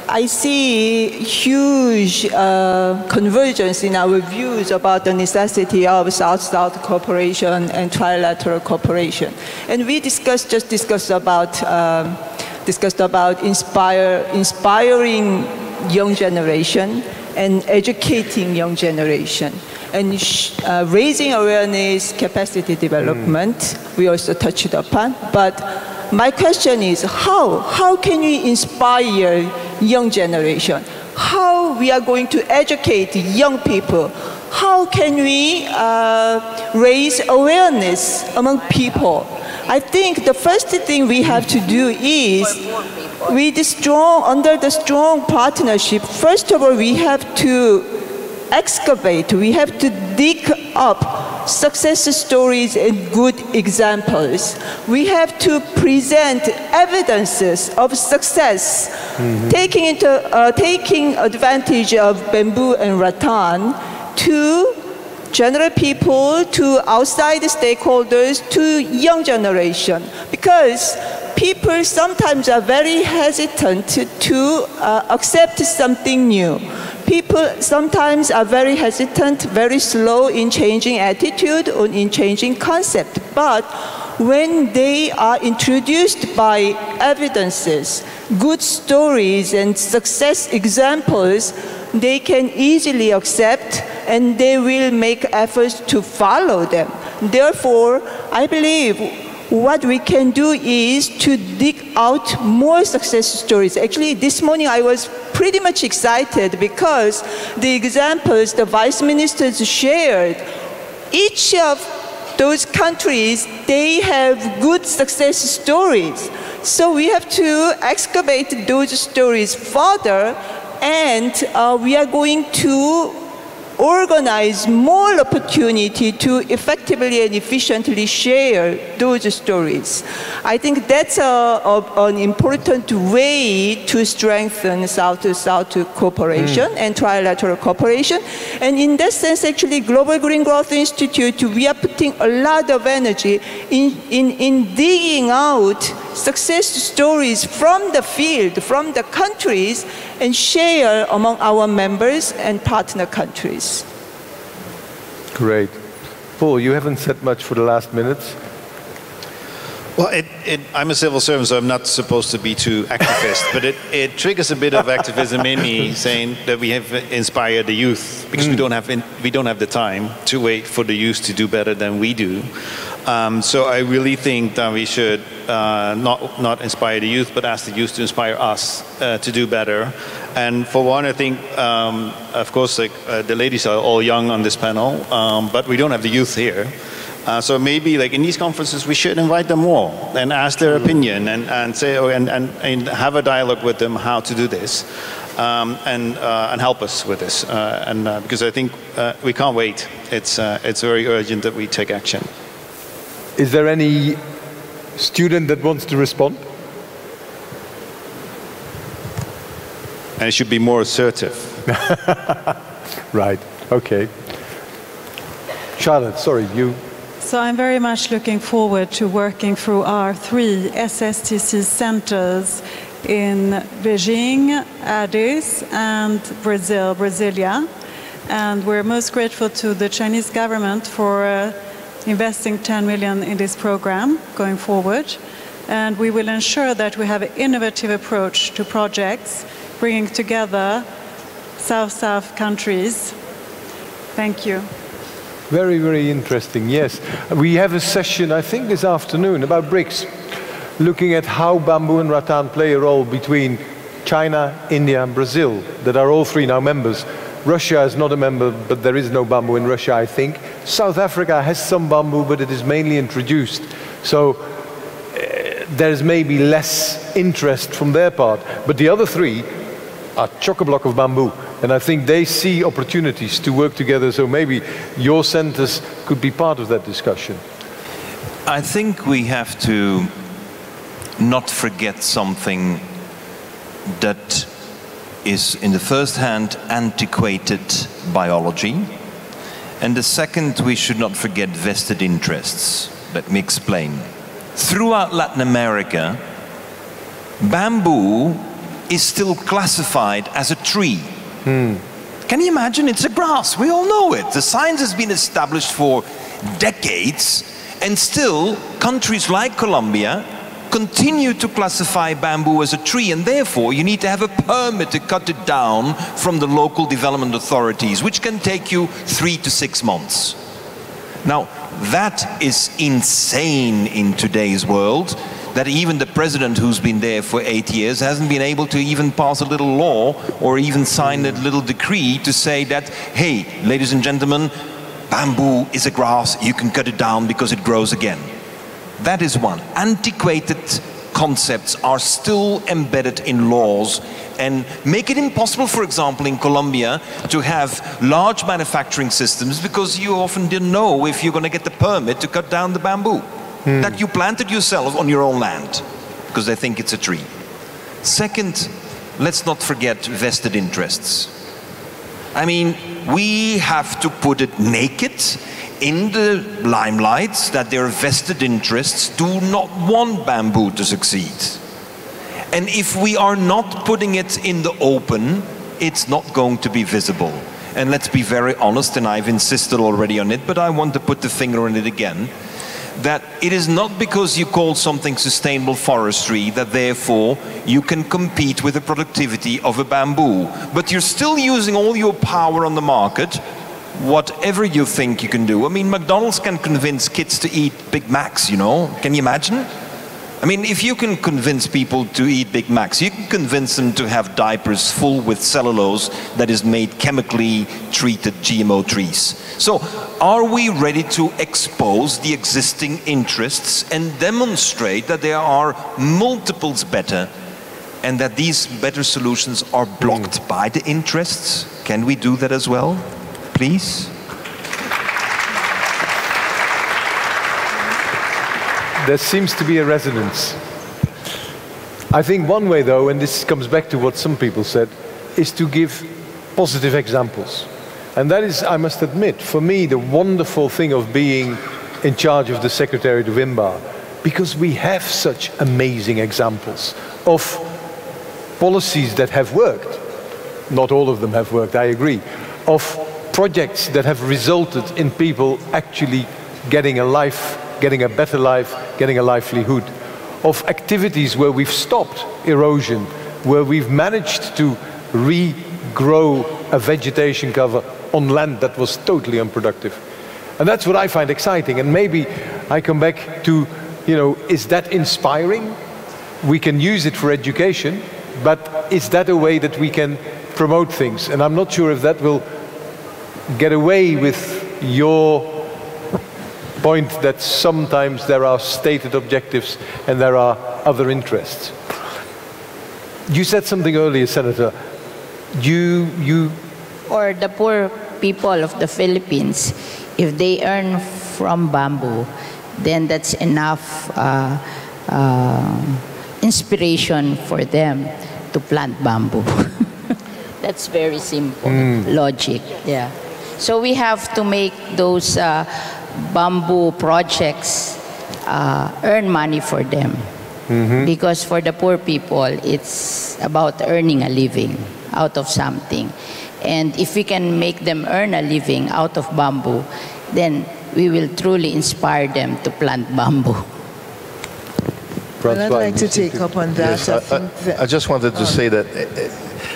I see huge convergence in our views about the necessity of South-South cooperation and trilateral cooperation. And we discussed about inspiring young generation and educating young generation, and raising awareness, capacity development, we also touched upon. But my question is, how can we inspire young generation? How we are going to educate young people? How can we raise awareness among people? I think the first thing we have to do is, under the strong partnership, first of all, we have to excavate, we have to dig up success stories and good examples. We have to present evidences of success, taking advantage of bamboo and rattan to general people, to outside stakeholders, to young generation. Because people sometimes are very hesitant to accept something new. People sometimes are very hesitant, very slow in changing attitude or in changing concept. But when they are introduced by evidences, good stories and success examples, they can easily accept and they will make efforts to follow them. Therefore, I believe what we can do is to dig out more success stories. Actually, this morning I was pretty much excited because the examples the vice ministers shared, each of those countries, they have good success stories. So we have to excavate those stories further, and we are going to organize more opportunity to effectively and efficiently share those stories. I think that's an important way to strengthen South-to-South cooperation and trilateral cooperation. And in that sense, actually, Global Green Growth Institute, we are putting a lot of energy in digging out success stories from the field, from the countries, and share among our members and partner countries. Great. Paul, you haven't said much for the last minutes. Well, I'm a civil servant, so I'm not supposed to be too activist, but it triggers a bit of activism in me, saying that we have inspired the youth, because we don't have the time to wait for the youth to do better than we do. So I really think that we should not inspire the youth, but ask the youth to inspire us to do better. And for one, I think, of course, like, the ladies are all young on this panel, but we don't have the youth here. So maybe, like, in these conferences, we should invite them all and ask their opinion and say, and have a dialogue with them how to do this, and help us with this. Because I think we can't wait. It's very urgent that we take action. Is there any student that wants to respond? And it should be more assertive. Right, okay. Charlotte, sorry, you. So I'm very much looking forward to working through our 3 SSTC centers in Beijing, Addis, and Brasilia. And we're most grateful to the Chinese government for investing 10 million in this program going forward. And we will ensure that we have an innovative approach to projects, bringing together South-South countries. Thank you. Very, very interesting, yes. We have a session, I think this afternoon, about BRICS, looking at how bamboo and rattan play a role between China, India, and Brazil, that are all 3 now members. Russia is not a member, but there is no bamboo in Russia, I think. South Africa has some bamboo, but it is mainly introduced. So there's maybe less interest from their part. But the other 3 are chock-a-block of bamboo. And I think they see opportunities to work together, so maybe your centers could be part of that discussion. I think we have to not forget something that is, in the first hand, antiquated biology. And the second, we should not forget vested interests. Let me explain. Throughout Latin America, bamboo is still classified as a tree. Can you imagine? It's a grass. We all know it. The science has been established for decades, and still countries like Colombia continue to classify bamboo as a tree, and therefore you need to have a permit to cut it down from the local development authorities, which can take you 3 to 6 months. Now, that is insane in today's world, that even the president who's been there for 8 years hasn't been able to even pass a little law or even sign a little decree to say that, hey, ladies and gentlemen, bamboo is a grass, you can cut it down because it grows again. That is one. Antiquated concepts are still embedded in laws and make it impossible, for example, in Colombia to have large manufacturing systems because you often didn't know if you're going to get the permit to cut down the bamboo that you planted yourself on your own land because they think it's a tree. Second, let's not forget vested interests. I mean, we have to put it naked in the limelight that their vested interests do not want bamboo to succeed. And if we are not putting it in the open, it's not going to be visible. And let's be very honest, and I've insisted already on it, but I want to put the finger on it again, that it is not because you call something sustainable forestry that therefore you can compete with the productivity of a bamboo. But you're still using all your power on the market whatever you think you can do. I mean, McDonald's can convince kids to eat Big Macs, you know? Can you imagine? I mean, if you can convince people to eat Big Macs, you can convince them to have diapers full with cellulose that is made chemically treated GMO trees. So, are we ready to expose the existing interests and demonstrate that there are multiples better and that these better solutions are blocked by the interests? Can we do that as well, please? There seems to be a resonance. I think one way, though, and this comes back to what some people said, is to give positive examples. And that is, I must admit, for me, the wonderful thing of being in charge of the Secretariat of INBAR, because we have such amazing examples of policies that have worked. Not all of them have worked, I agree. Of projects that have resulted in people actually getting a life, getting a better life, getting a livelihood. Of activities where we've stopped erosion, where we've managed to regrow a vegetation cover on land that was totally unproductive. And that's what I find exciting. And maybe I come back to, you know, is that inspiring? We can use it for education, but is that a way that we can promote things? And I'm not sure if that will get away with your point that sometimes there are stated objectives and there are other interests. You said something earlier, Senator. Or the poor people of the Philippines, if they earn from bamboo, then that's enough inspiration for them to plant bamboo. That's very simple logic. Yeah. So we have to make those bamboo projects earn money for them. Because for the poor people, it's about earning a living out of something. And if we can make them earn a living out of bamboo, then we will truly inspire them to plant bamboo. Well, I'd like to take up on that. Yes, I just wanted to say that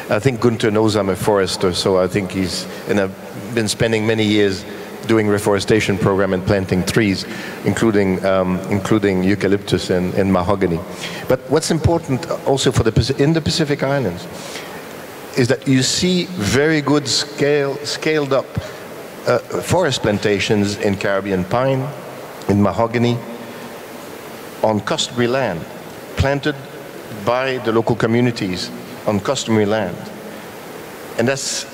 I think Gunther knows I'm a forester, so I think he's, and I've been spending many years doing reforestation program and planting trees, including eucalyptus and mahogany. But what's important also for in the Pacific Islands is that you see very good scaled up forest plantations in Caribbean pine, in mahogany, on customary land, planted by the local communities on customary land. And that's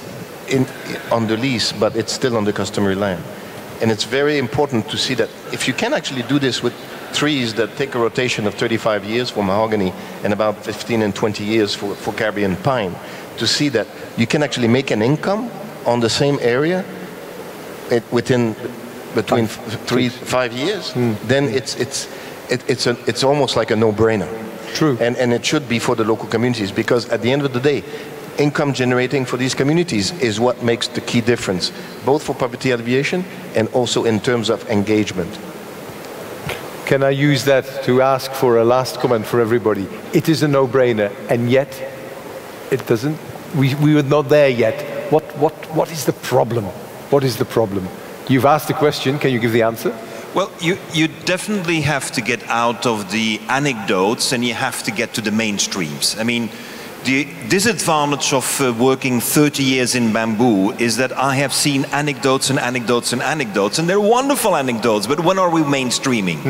on the lease, but it's still on the customary land. And it's very important to see that if you can actually do this with trees that take a rotation of 35 years for mahogany and about 15 and 20 years for Caribbean pine, to see that you can actually make an income on the same area between 3-5 years, then it's almost like a no-brainer. True. And it should be for the local communities, because at the end of the day, income generating for these communities is what makes the key difference, both for poverty alleviation and also in terms of engagement. Can I use that to ask for a last comment for everybody? It is a no-brainer, and yet it doesn't. We are not there yet. What is the problem? What is the problem? You've asked the question. Can you give the answer? Well, you definitely have to get out of the anecdotes and you have to get to the mainstreams. I mean, the disadvantage of working 30 years in bamboo is that I have seen anecdotes and anecdotes and anecdotes, and they're wonderful anecdotes, but when are we mainstreaming?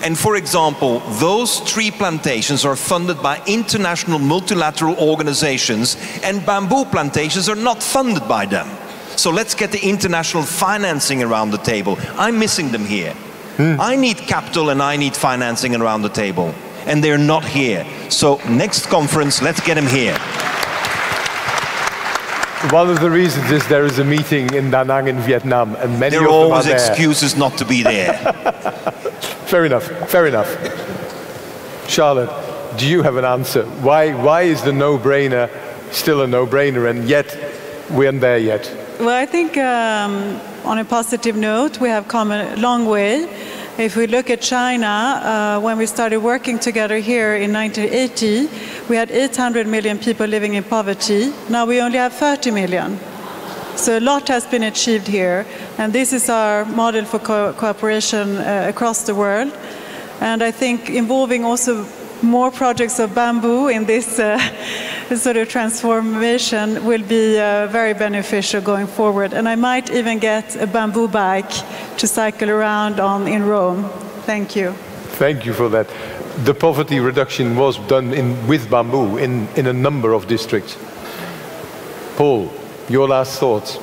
And for example, those tree plantations are funded by international multilateral organizations, and bamboo plantations are not funded by them. So let's get the international financing around the table. I'm missing them here. I need capital and I need financing around the table. And they're not here. So next conference, let's get them here. One of the reasons is there is a meeting in Da Nang in Vietnam, and many of them are there. There are always excuses not to be there. Fair enough, fair enough. Charlotte, do you have an answer? Why is the no-brainer still a no-brainer, and yet we aren't there yet? Well, I think on a positive note, we have come a long way. If we look at China, when we started working together here in 1980, we had 800 million people living in poverty. Now we only have 30 million. So a lot has been achieved here, and this is our model for cooperation across the world. And I think involving also more projects of bamboo in this sort of transformation will be very beneficial going forward. And I might even get a bamboo bike to cycle around on in Rome. Thank you. Thank you for that. The poverty reduction was done with bamboo in a number of districts. Paul, your last thoughts.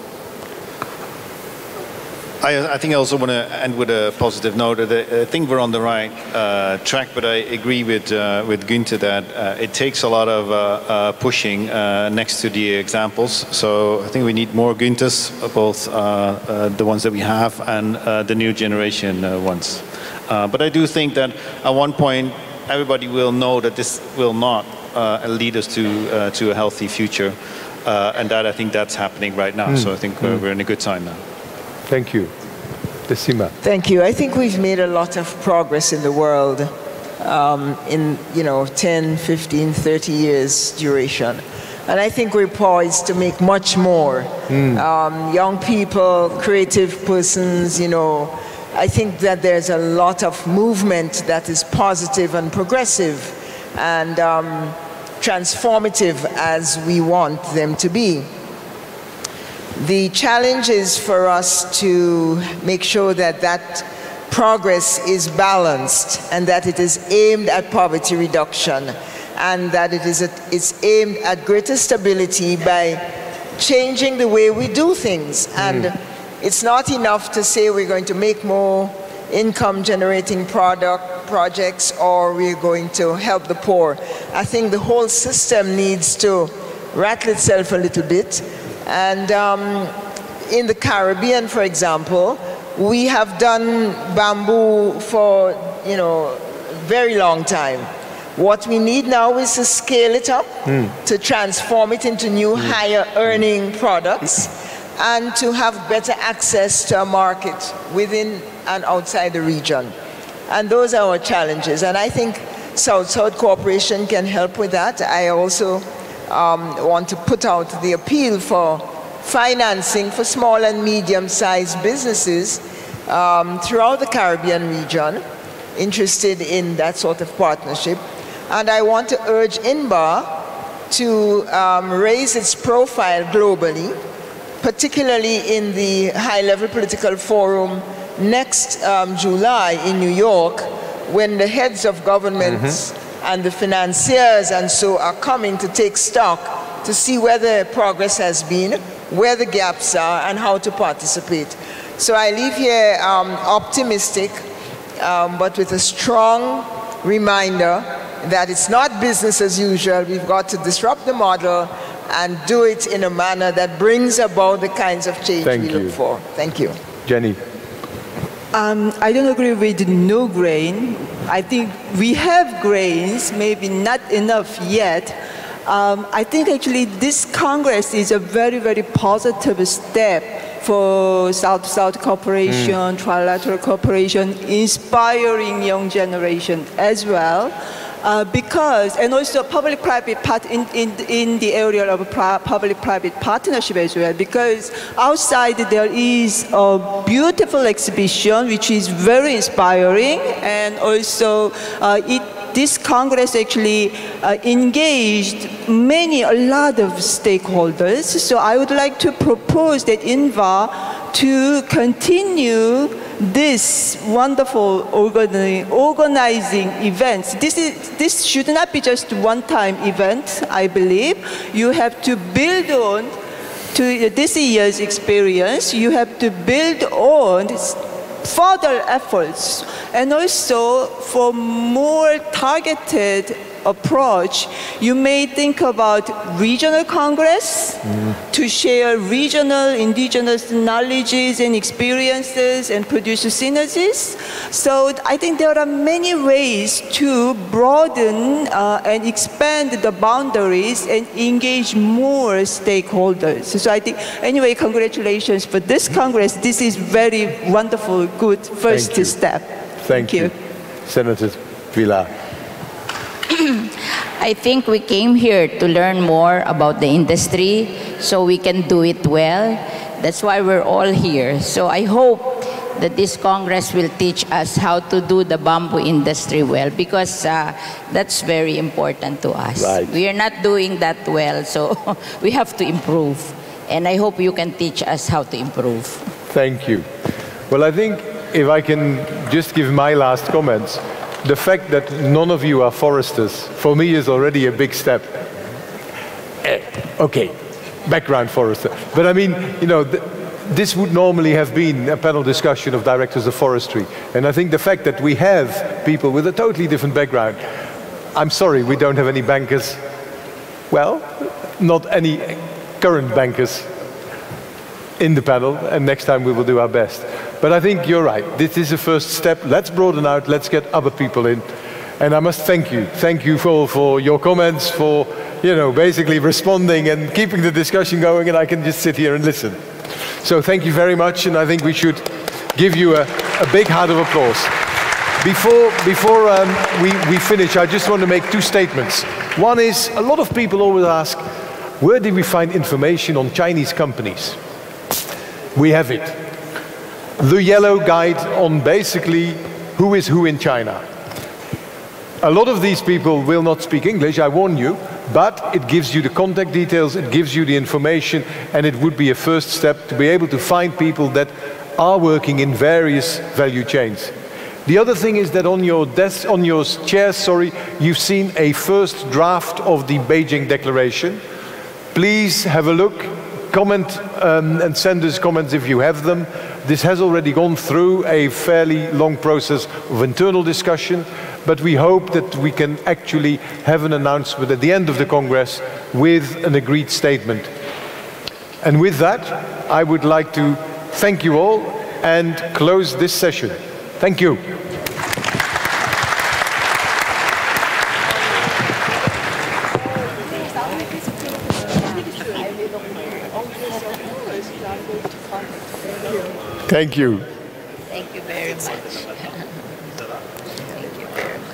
I think I also want to end with a positive note. I think we're on the right track, but I agree with Gunther that it takes a lot of pushing next to the examples. So I think we need more Gunthers, both the ones that we have and the new generation ones. But I do think that at one point, everybody will know that this will not lead us to a healthy future. And that I think that's happening right now. So I think we're in a good time now. Thank you. Dessima. Thank you. I think we've made a lot of progress in the world in 10, 15, 30 years duration. And I think we're poised to make much more. Young people, creative persons, I think that there's a lot of movement that is positive and progressive and transformative as we want them to be. The challenge is for us to make sure that that progress is balanced and that it is aimed at poverty reduction and that it's aimed at greater stability by changing the way we do things. And it's not enough to say we're going to make more income generating projects or we're going to help the poor. I think the whole system needs to rattle itself a little bit. And in the Caribbean, for example, we have done bamboo for, very long time. What we need now is to scale it up, to transform it into new higher earning products, and to have better access to a market within and outside the region. And those are our challenges. And I think South-South cooperation can help with that. I also want to put out the appeal for financing for small and medium-sized businesses throughout the Caribbean region interested in that sort of partnership. And I want to urge INBAR to raise its profile globally, particularly in the high-level political forum next July in New York, when the heads of governments and the financiers and so are coming to take stock to see where the progress has been, where the gaps are, and how to participate. So I leave here optimistic, but with a strong reminder that it's not business as usual. We've got to disrupt the model and do it in a manner that brings about the kinds of change we look for. Thank you. Jenny. I don't agree with no grain. I think we have grains, maybe not enough yet. I think actually this Congress is a very, very positive step for South-South cooperation, trilateral cooperation, inspiring young generation as well. Because, and also public-private part in the area of public-private partnership as well, because outside there is a beautiful exhibition which is very inspiring, and also this Congress actually engaged a lot of stakeholders. So I would like to propose that INBAR to continue this wonderful organizing events. This should not be just one-time event, I believe. You have to build on to this year's experience. You have to build on further efforts, and also for more targeted approach, you may think about regional congress to share regional indigenous knowledges and experiences and produce synergies. So I think there are many ways to broaden and expand the boundaries and engage more stakeholders. So I think, anyway, congratulations for this Congress. This is very wonderful, good first step. Thank you. Senator Villar. I think we came here to learn more about the industry so we can do it well. That's why we're all here. So I hope that this Congress will teach us how to do the bamboo industry well, because that's very important to us. Right. We are not doing that well, so we have to improve. And I hope you can teach us how to improve. Thank you. Well, I think if I can just give my last comments, the fact that none of you are foresters, for me is already a big step. Okay, background forester. But I mean, you know, this would normally have been a panel discussion of directors of forestry. And I think the fact that we have people with a totally different background, I'm sorry, we don't have any bankers. Well, not any current bankers in the panel, and next time we will do our best. But I think you're right. This is a first step. Let's broaden out. Let's get other people in. And I must thank you. Thank you for your comments, for, you know, basically responding and keeping the discussion going, and I can just sit here and listen. So thank you very much, and I think we should give you a big round of applause. Before we finish, I just want to make two statements. One is, a lot of people always ask, where did we find information on Chinese companies? We have it. The yellow guide on basically who is who in China. A lot of these people will not speak English, I warn you, but it gives you the contact details, it gives you the information, and it would be a first step to be able to find people that are working in various value chains. The other thing is that on your desk, on your chairs, sorry, you've seen a first draft of the Beijing Declaration. Please have a look, comment and send us comments if you have them. This has already gone through a fairly long process of internal discussion, but we hope that we can actually have an announcement at the end of the Congress with an agreed statement. And with that, I would like to thank you all and close this session. Thank you. Thank you. Thank you very much.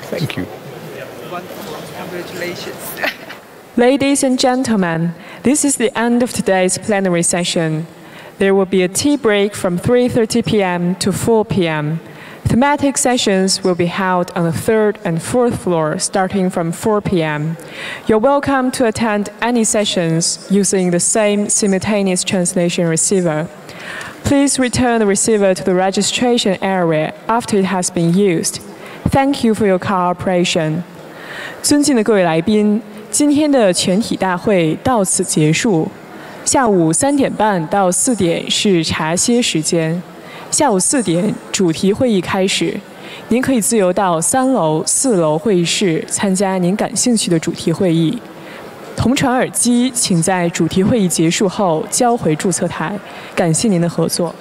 Thank you. Congratulations. Ladies and gentlemen, this is the end of today's plenary session. There will be a tea break from 3:30 p.m. to 4 p.m. Thematic sessions will be held on the 3rd and 4th floor starting from 4 p.m. You're welcome to attend any sessions using the same simultaneous translation receiver. Please return the receiver to the registration area after it has been used. Thank you for your cooperation. 尊敬的各位来宾，今天的全体大会到此结束。下午3点半到4点是茶歇时间。下午4点主题会议开始，您可以自由到3楼、4楼会议室参加您感兴趣的主题会议。同传耳机请在主题会议结束后交回注册台。感谢您的合作。